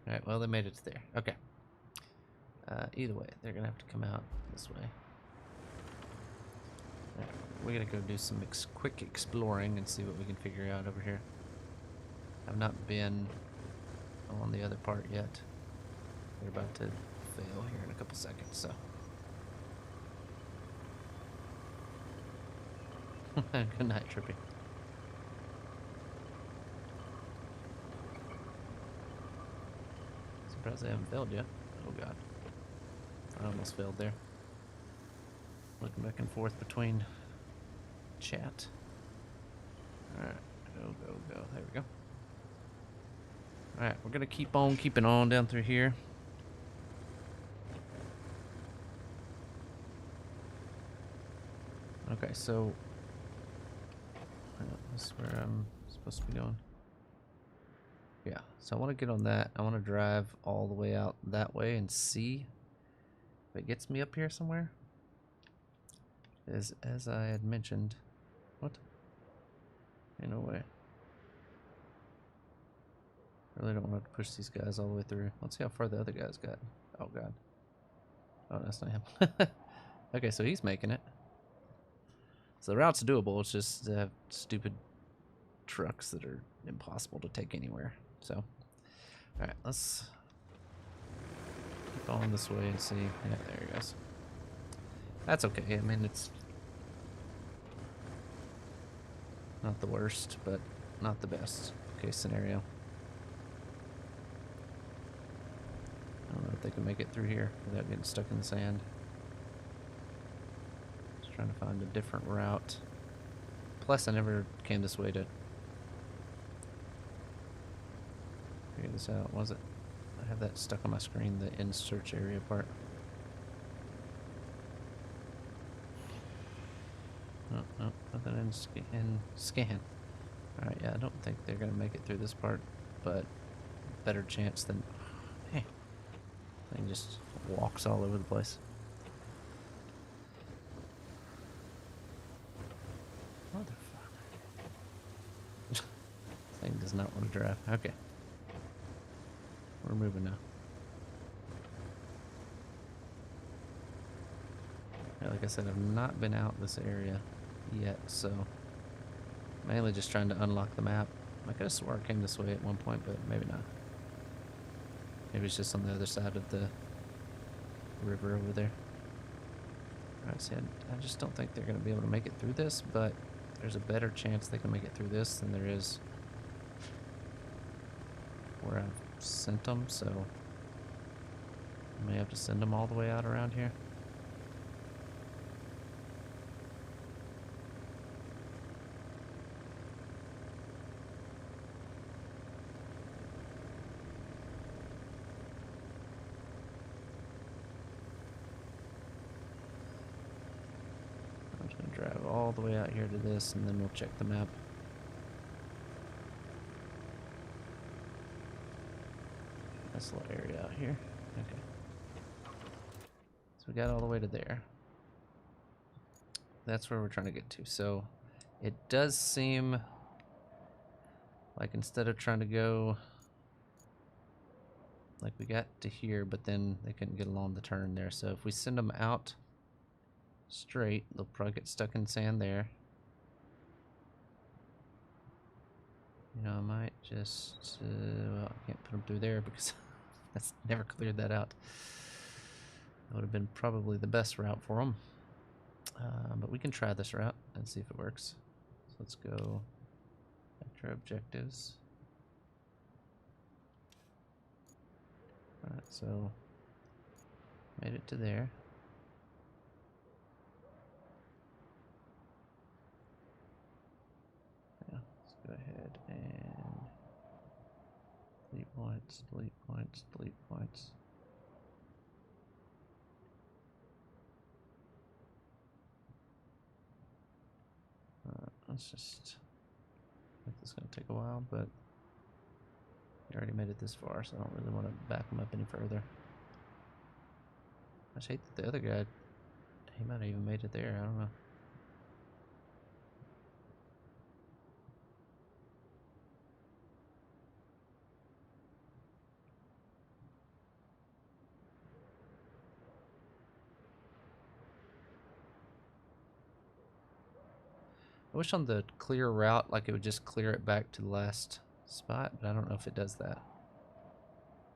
Alright, well, they made it to there. Okay. Either way, they're going to have to come out this way. Right, we're going to go do some quick exploring and see what we can figure out over here. I've not been on the other part yet. They're about to fail here in a couple seconds, so. Good night, Trippy. Surprised they haven't failed yet. Oh god. I almost failed there. Looking back and forth between chat. Alright, go, go, go. There we go. Alright, we're gonna keep on keeping on down through here. Okay, so this is where I'm supposed to be going. Yeah, so I want to get on that. I want to drive all the way out that way and see if it gets me up here somewhere. As I had mentioned, what? Ain't no way. I really don't want to push these guys all the way through. Let's see how far the other guys got. Oh god. Oh, that's not him. Okay, so he's making it. So the route's doable. It's just stupid trucks that are impossible to take anywhere. So, all right, let's keep on this way and see. Yeah, there he goes. That's okay. I mean, it's not the worst, but not the best case scenario. I don't know if they can make it through here without getting stuck in the sand. Just trying to find a different route. Plus, I never came this way to figure this out, was it? I have that stuck on my screen, the in search area part. Oh, nothing in scan. Alright, yeah, I don't think they're gonna make it through this part, but better chance than... Hey, thing just walks all over the place. Motherfucker. Thing does not want to drive. Okay. We're moving now. Yeah, like I said, I've not been out this area yet, so mainly just trying to unlock the map. I could have swore I came this way at one point, but maybe not. Maybe it's just on the other side of the river over there. Alright, see, I just don't think they're going to be able to make it through this, but there's a better chance they can make it through this than there is where I've sent them, so I may have to send them all the way out around here. I'm just going to drive all the way out here to this, and then we'll check the map. This little area out here. Okay. So we got all the way to there. That's where we're trying to get to. So it does seem like instead of trying to go like we got to here, but then they couldn't get along the turn there. So if we send them out straight, they'll probably get stuck in sand there. You know, I might just, well, I can't put them through there because that's never cleared that out. That would have been probably the best route for them. But we can try this route and see if it works. So let's go after objectives. Alright, so made it to there. Yeah, let's go ahead and delete points, delete points, delete points. Let's just, I think this is going to take a while, but you already made it this far, so I don't really want to back them up any further. I just hate that the other guy, he might have even made it there, I don't know. I wish on the clear route, like it would just clear it back to the last spot, but I don't know if it does that.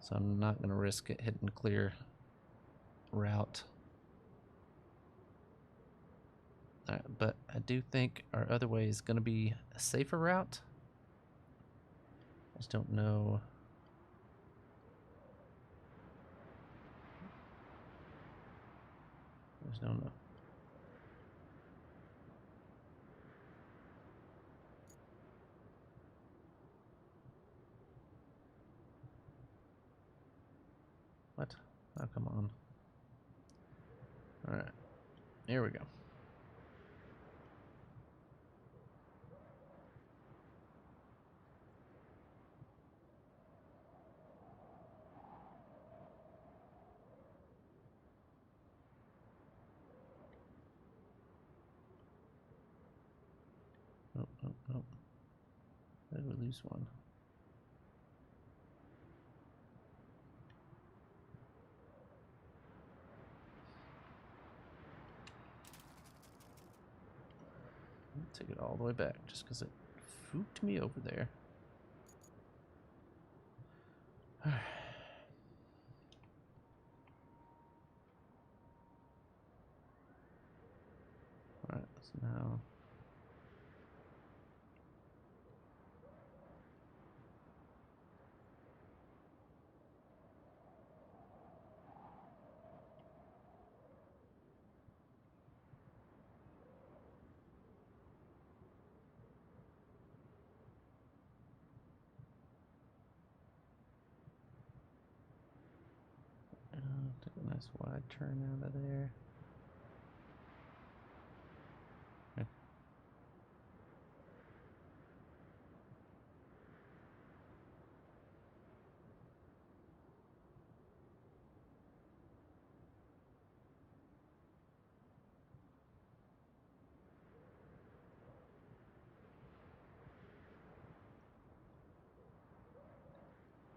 So I'm not going to risk it hitting clear route. But I do think our other way is going to be a safer route. I just don't know. I just don't know. What? Oh, come on. Alright. Here we go. Oh, oh, oh. Did we lose one? Take it all the way back just because it fooped me over there. Alright, so now. Take a nice wide turn out of there. Okay.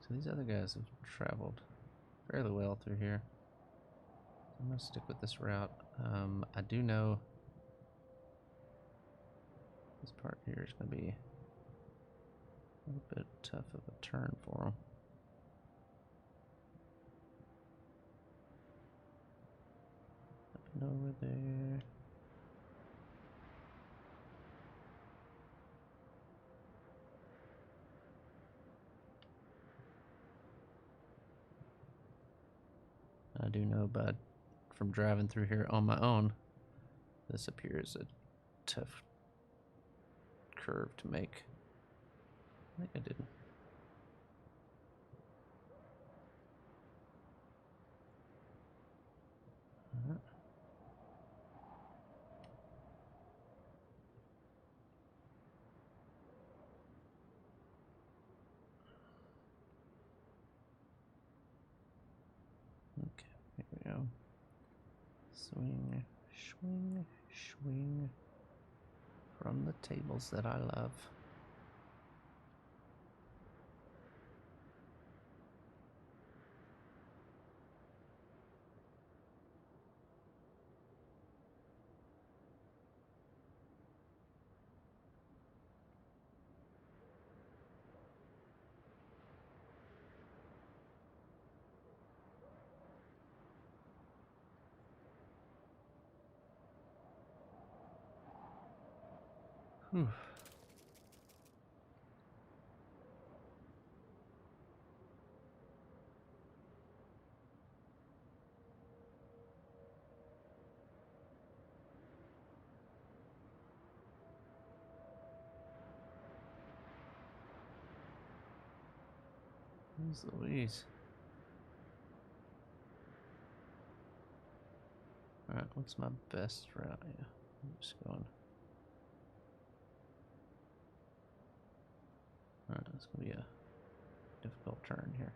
So these other guys have traveled fairly well through here. I'm gonna stick with this route. I do know this part here is gonna be a little bit tough of a turn for them. Up and over there. I do know, but from driving through here on my own, this appears a tough curve to make. I think I did. Okay, here we go. Swing, swing, swing from the tables that I love. Whew. Jeez Louise. Alright, what's my best route? Yeah, I'm just going. Alright, that's gonna be a difficult turn here.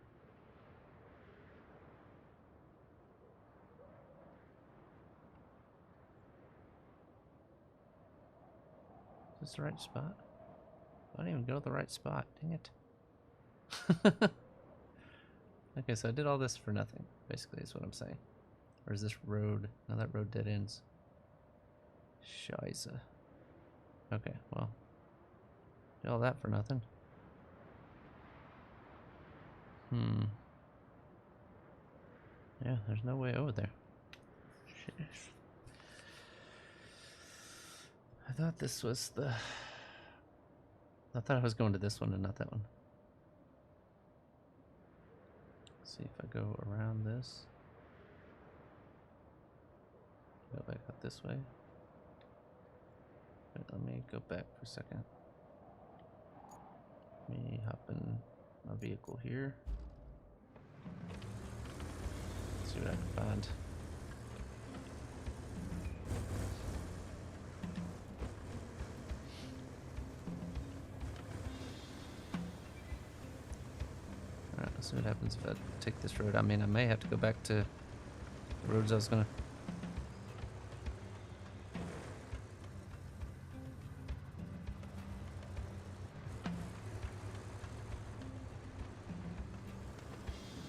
Is this the right spot? I didn't even go to the right spot. Dang it. Okay, so I did all this for nothing, basically, is what I'm saying. Or is this road? No, that road dead ends. Scheisse. Okay, well. Did all that for nothing. Yeah, there's no way over there. Shit. I thought this was the... I thought I was going to this one and not that one. Let's see if I go around this. Go back up this way. Wait, let me go back for a second. Let me hop in my vehicle here. See what I can find. Alright, let's see what happens if I take this road. I mean, I may have to go back to the roads I was gonna...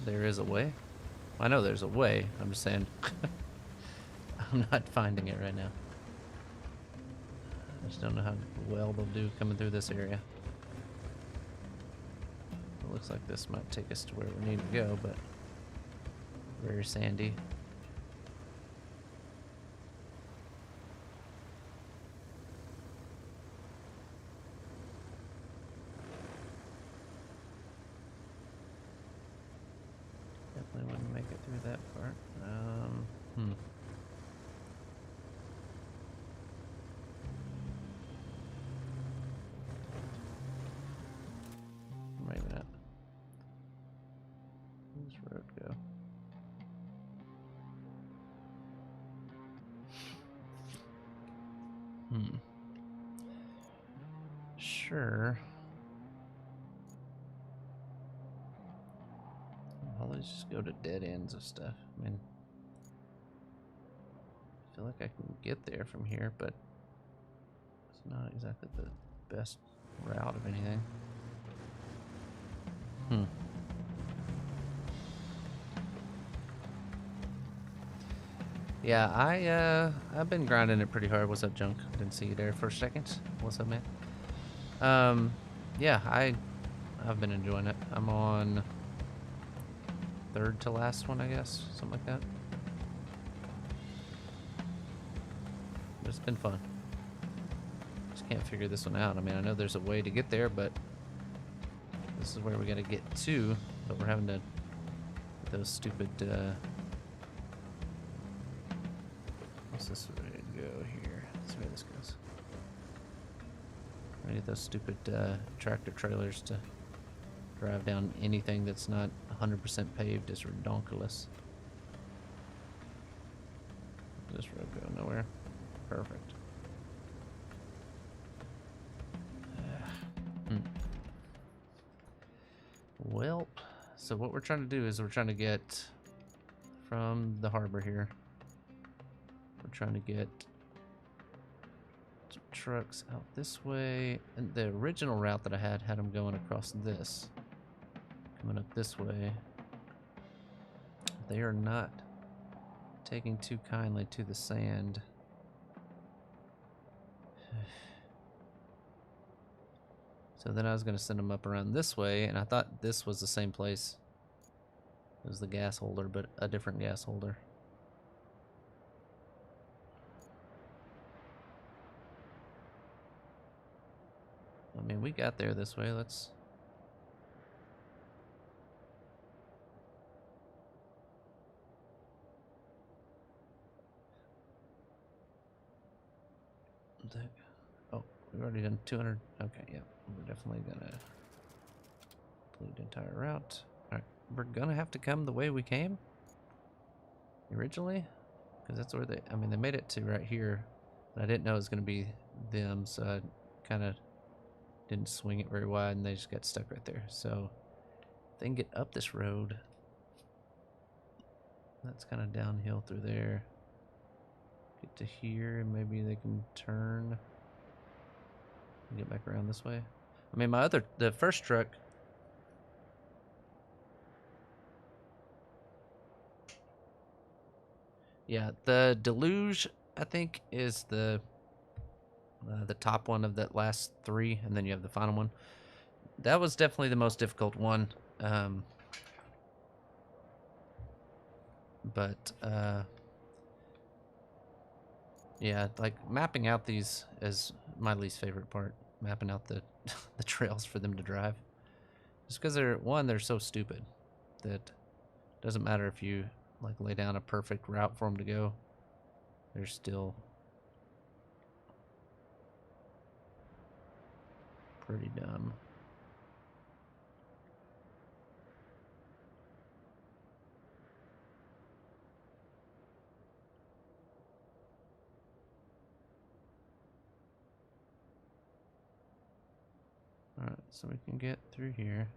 There is a way. I know there's a way. I'm just saying I'm not finding it right now. I just don't know how well they'll do coming through this area. It looks like this might take us to where we need to go, but very sandy. Definitely wouldn't make it through that part. Maybe not. Where's this road go? Sure. I'll always just go to dead ends of stuff. I mean, I feel like I can get there from here, but it's not exactly the best route of anything. Yeah, I've been grinding it pretty hard. What's up, Junk? Didn't see you there for a second. What's up, man? Yeah, I've been enjoying it. I'm on third to last one, I guess, something like that. But it's been fun. Just can't figure this one out. I mean, I know there's a way to get there, but this is where we gotta get to. But we're having to those stupid. What's this way to go here? Let's see where this goes. I need those stupid tractor trailers to drive down anything that's not 100% paved is redonkulous. Does this road go nowhere? Perfect. Well, so what we're trying to do is we're trying to get from the harbor here. We're trying to get trucks out this way, and the original route that I had them going across this, coming up this way. They are not taking too kindly to the sand. So then I was going to send them up around this way, and I thought this was the same place as the gas holder, but a different gas holder. I mean, we got there this way. Let's... Oh, we've already done 200. Okay, yeah. We're definitely gonna complete the entire route. Alright, we're gonna have to come the way we came originally, because that's where they... I mean, they made it to right here, but I didn't know it was gonna be them, so I kind of didn't swing it very wide, and they just got stuck right there. So if they can get up this road, that's kind of downhill through there. Get to here, and maybe they can turn and get back around this way. I mean, the first truck. Yeah, the Deluge, I think, is the top one of that last three, and then you have the final one. That was definitely the most difficult one. But yeah, like mapping out these is my least favorite part. Mapping out the the trails for them to drive. Just because they're so stupid that doesn't matter if you like lay down a perfect route for them to go. They're still pretty dumb. Alright, so we can get through here.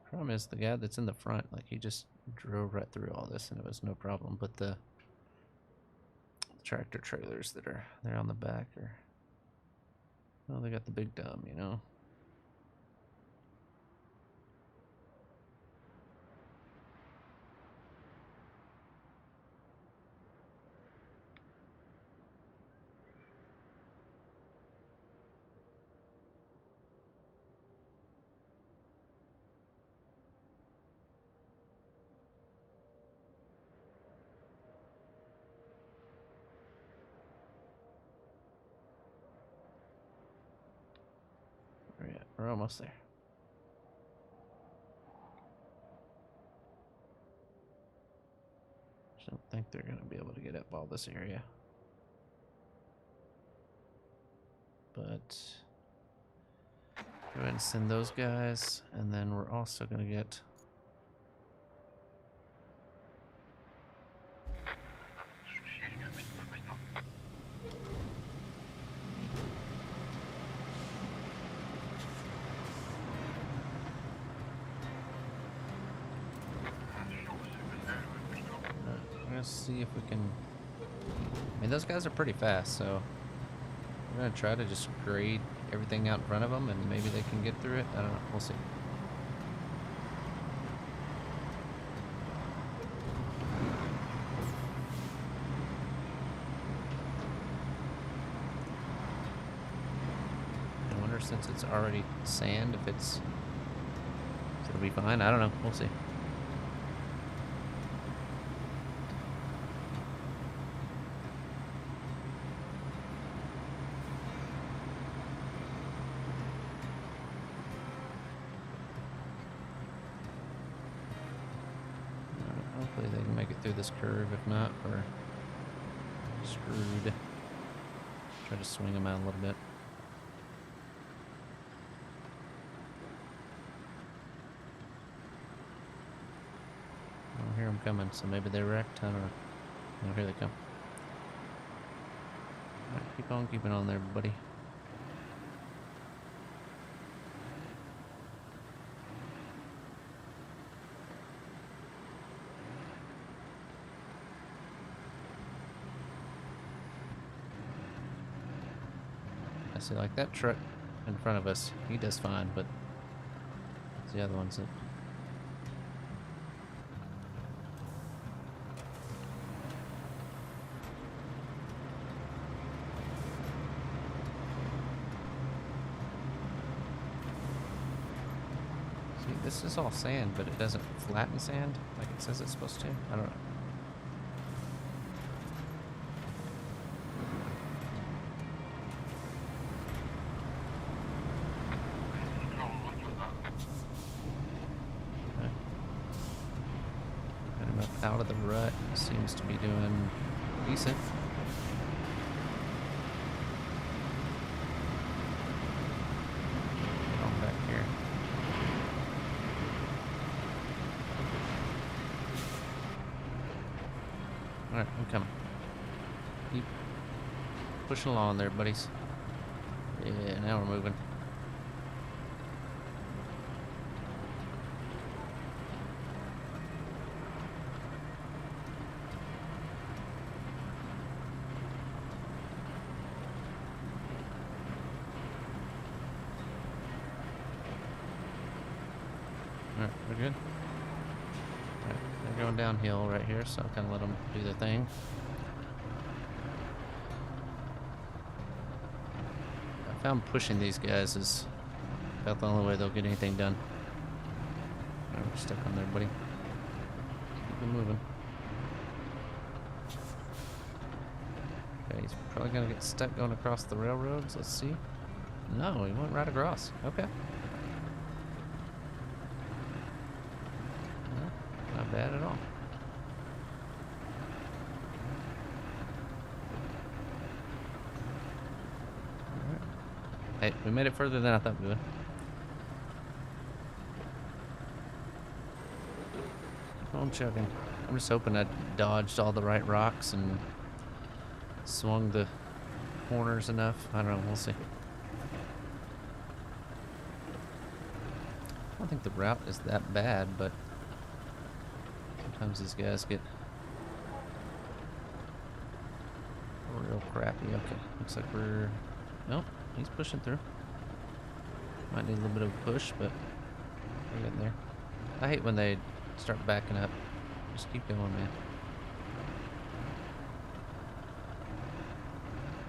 Problem is, the guy that's in the front, like, he just drove right through all this and it was no problem. But the tractor trailers that are there on the back are, well, they got the big dumb, you know? Yeah, we're almost there. Just don't think they're gonna be able to get up all this area. But go ahead and send those guys, and then we're also gonna get let's see if we can. I mean, those guys are pretty fast, so we're gonna try to just grade everything out in front of them, and maybe they can get through it. I don't know. We'll see. I wonder, since it's already sand, if it'll be fine. I don't know. We'll see. Hopefully they can make it through this curve. If not, we're screwed. Try to swing them out a little bit. I don't hear them coming, so maybe they wrecked. I don't know. Oh, here they come. Alright, keep on keeping on there, buddy. See, like that truck in front of us, he does fine, but it's the other ones that. See, this is all sand, but it doesn't flatten sand like it says it's supposed to. I don't know. Out of the rut, seems to be doing decent. Get on back here. Alright, I'm coming. Keep pushing along there, buddies. Yeah, now we're moving. Alright, we're good. Alright, they're going downhill right here, so I'll kind of let them do their thing. found pushing these guys is about the only way they'll get anything done. Alright, we're stuck on there, buddy. Keep it moving. Okay, he's probably gonna get stuck going across the railroads. Let's see. No, he went right across. Okay. Well, not bad at all. Alright. Hey, we made it further than I thought we would. Keep on chugging. I'm just hoping I dodged all the right rocks and swung the corners enough. I don't know, we'll see. I don't think the route is that bad, but sometimes these guys get real crappy. Okay, looks like we're... Nope, he's pushing through. Might need a little bit of a push, but we're getting there. I hate when they start backing up. Just keep going, man.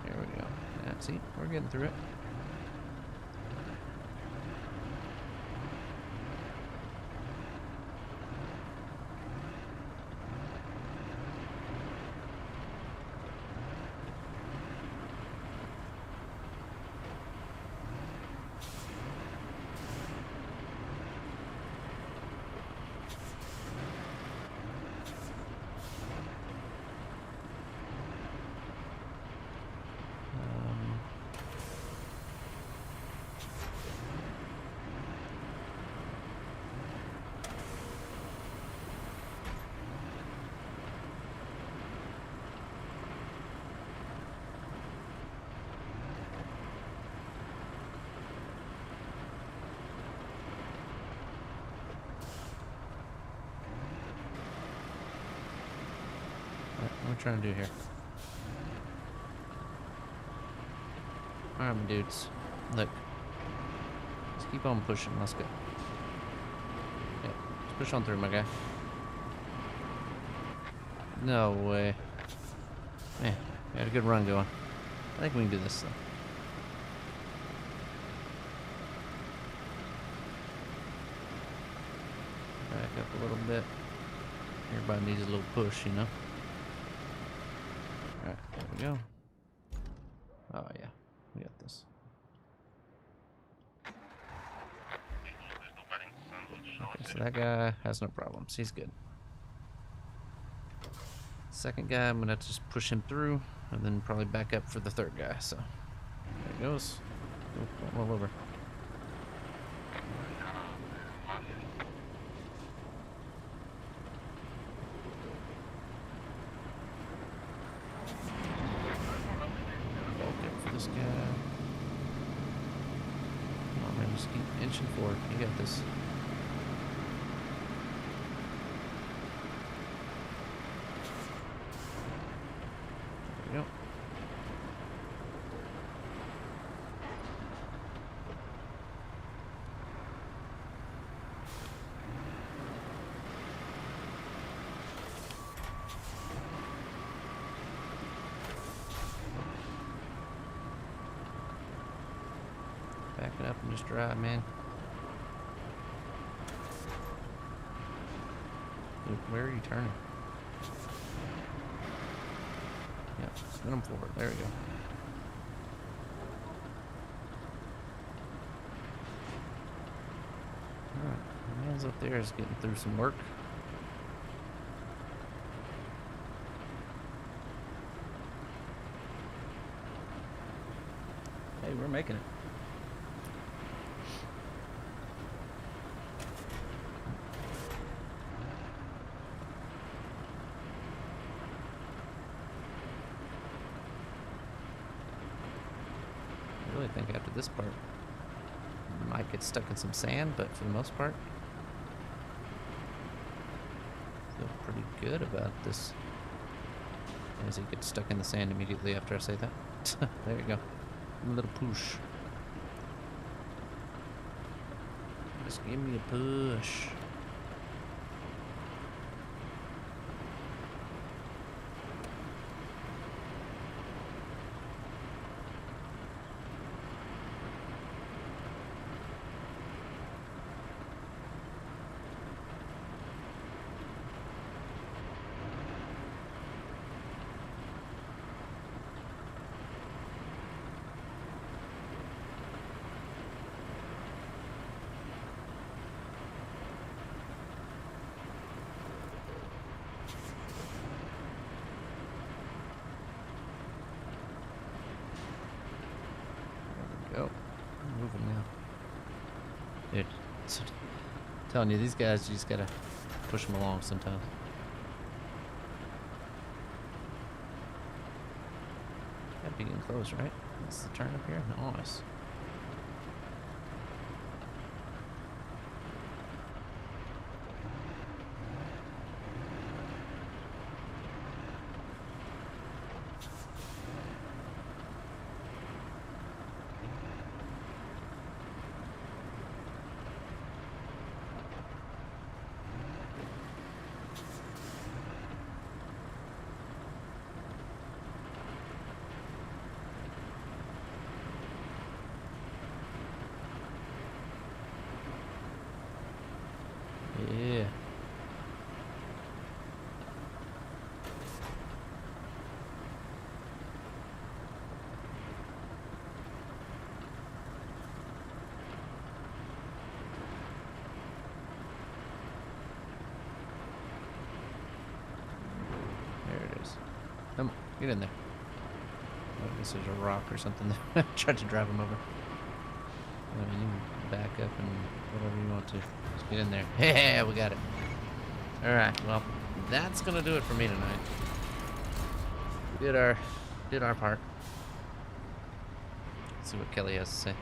There we go. Yeah, see, we're getting through it. What are we trying to do here? Alright, my dudes. Look. Let's keep on pushing. Let's go. Yeah, let's push on through, my guy. No way. Man, we had a good run going. I think we can do this, though. Back up a little bit. Everybody needs a little push, you know? Alright, there we go. Oh, yeah. We got this. Okay, so that guy has no problems. He's good. Second guy, I'm gonna have to just push him through and then probably back up for the third guy. So there he goes. Go all over. Bulk for this guy. Come on, man, just keep inching forward. You got this. Yep. Back it up and just drive, man. Dude, where are you turning? Yeah, spin them forward. There we go. Alright, the man's up there is getting through some work. Hey, we're making it. I really think after this part, I might get stuck in some sand, but for the most part, I feel pretty good about this. As he gets stuck in the sand immediately after I say that. There you go. A little push. Just give me a push. moving now. Dude, so, telling you, these guys, you just gotta push them along sometimes. Gotta be getting close, right? That's the turn up here? Nice. Yeah. There it is. Come on, get in there. Oh, this is a rock or something. Tried to drive him over. I mean, you can back up and whatever you want to. Just get in there. Yeah, we got it. Alright, well, that's gonna do it for me tonight. We did our part. Let's see what Kelly has to say.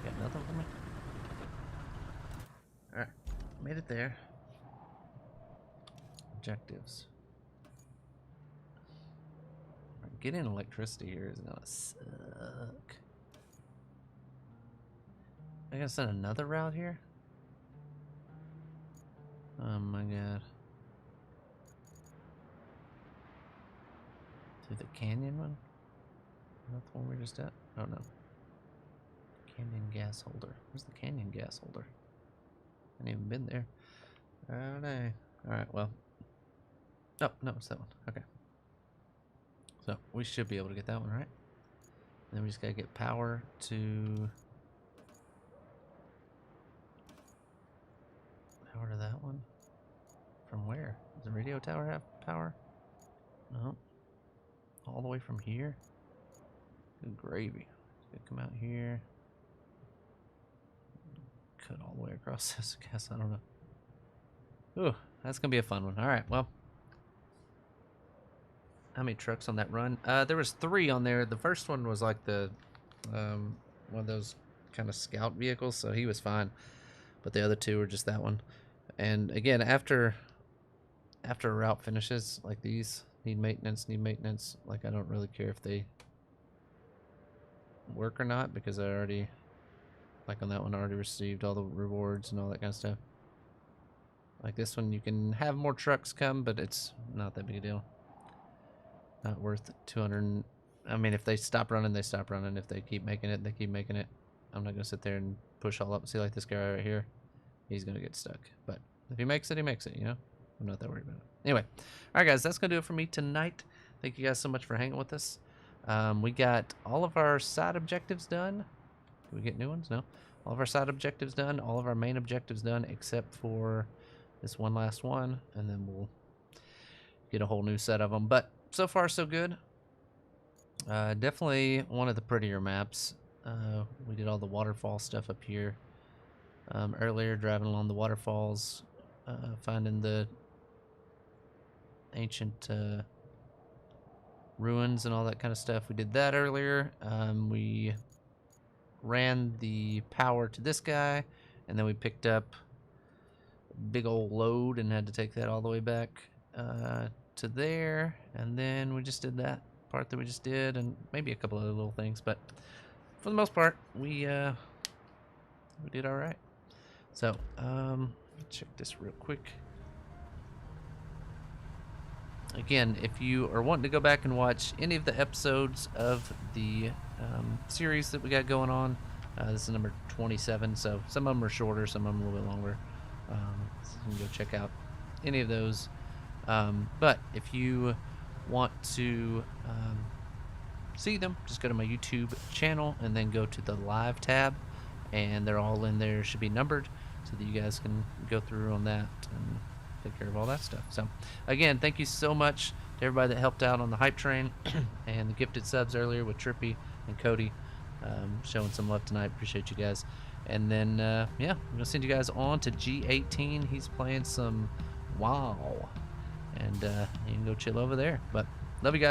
Got nothing for me? Alright, made it there. Objectives. Getting electricity here is gonna suck. I gotta send another route here? Oh my god. To the canyon one? Is that the one we're just at? Oh no. Canyon gas holder. Where's the canyon gas holder? I haven't even been there. Oh no. Alright, well. Oh, no, it's that one. Okay. So, we should be able to get that one, right? And then we just gotta get power to... Power to that one? From where? Does the radio tower have power? No. All the way from here? Good gravy. It's gonna come out here. Cut all the way across this, I guess. I don't know. Ooh, that's gonna be a fun one. Alright, well. How many trucks on that run? There was 3 on there. The first one was like the one of those kind of scout vehicles, so he was fine. But the other 2 were just that one. And again, after a route finishes, like these need maintenance. Like I don't really care if they work or not, because I already, like on that one, I already received all the rewards and all that kind of stuff. Like this one, you can have more trucks come, but it's not that big a deal. Not worth 200. I mean, if they stop running, they stop running. If they keep making it, they keep making it. I'm not gonna sit there and push all up. See, like this guy right here, he's gonna get stuck. But if he makes it, he makes it. You know, I'm not that worried about it. Anyway, all right, guys, that's gonna do it for me tonight. Thank you guys so much for hanging with us. We got all of our side objectives done. Did we get new ones? No. All of our side objectives done. All of our main objectives done, except for this one last one, and then we'll get a whole new set of them. But so far, so good. Definitely one of the prettier maps. We did all the waterfall stuff up here earlier, driving along the waterfalls, finding the ancient ruins and all that kind of stuff. We did that earlier. We ran the power to this guy, and then we picked up a big old load and had to take that all the way back to there, and then we just did that part that we just did, and maybe a couple other little things, but for the most part, we did all right. So, check this real quick. Again, if you are wanting to go back and watch any of the episodes of the series that we got going on, this is number 27, so some of them are shorter, some of them a little bit longer. So you can go check out any of those. But if you want to see them, just go to my YouTube channel and then go to the live tab, and they're all in there, should be numbered, so that you guys can go through on that and take care of all that stuff. So again, thank you so much to everybody that helped out on the hype train and the gifted subs earlier with Trippy and Cody, showing some love tonight. Appreciate you guys. And then yeah, I'm gonna send you guys on to G18. He's playing some WoW, and you can go chill over there. But love you guys.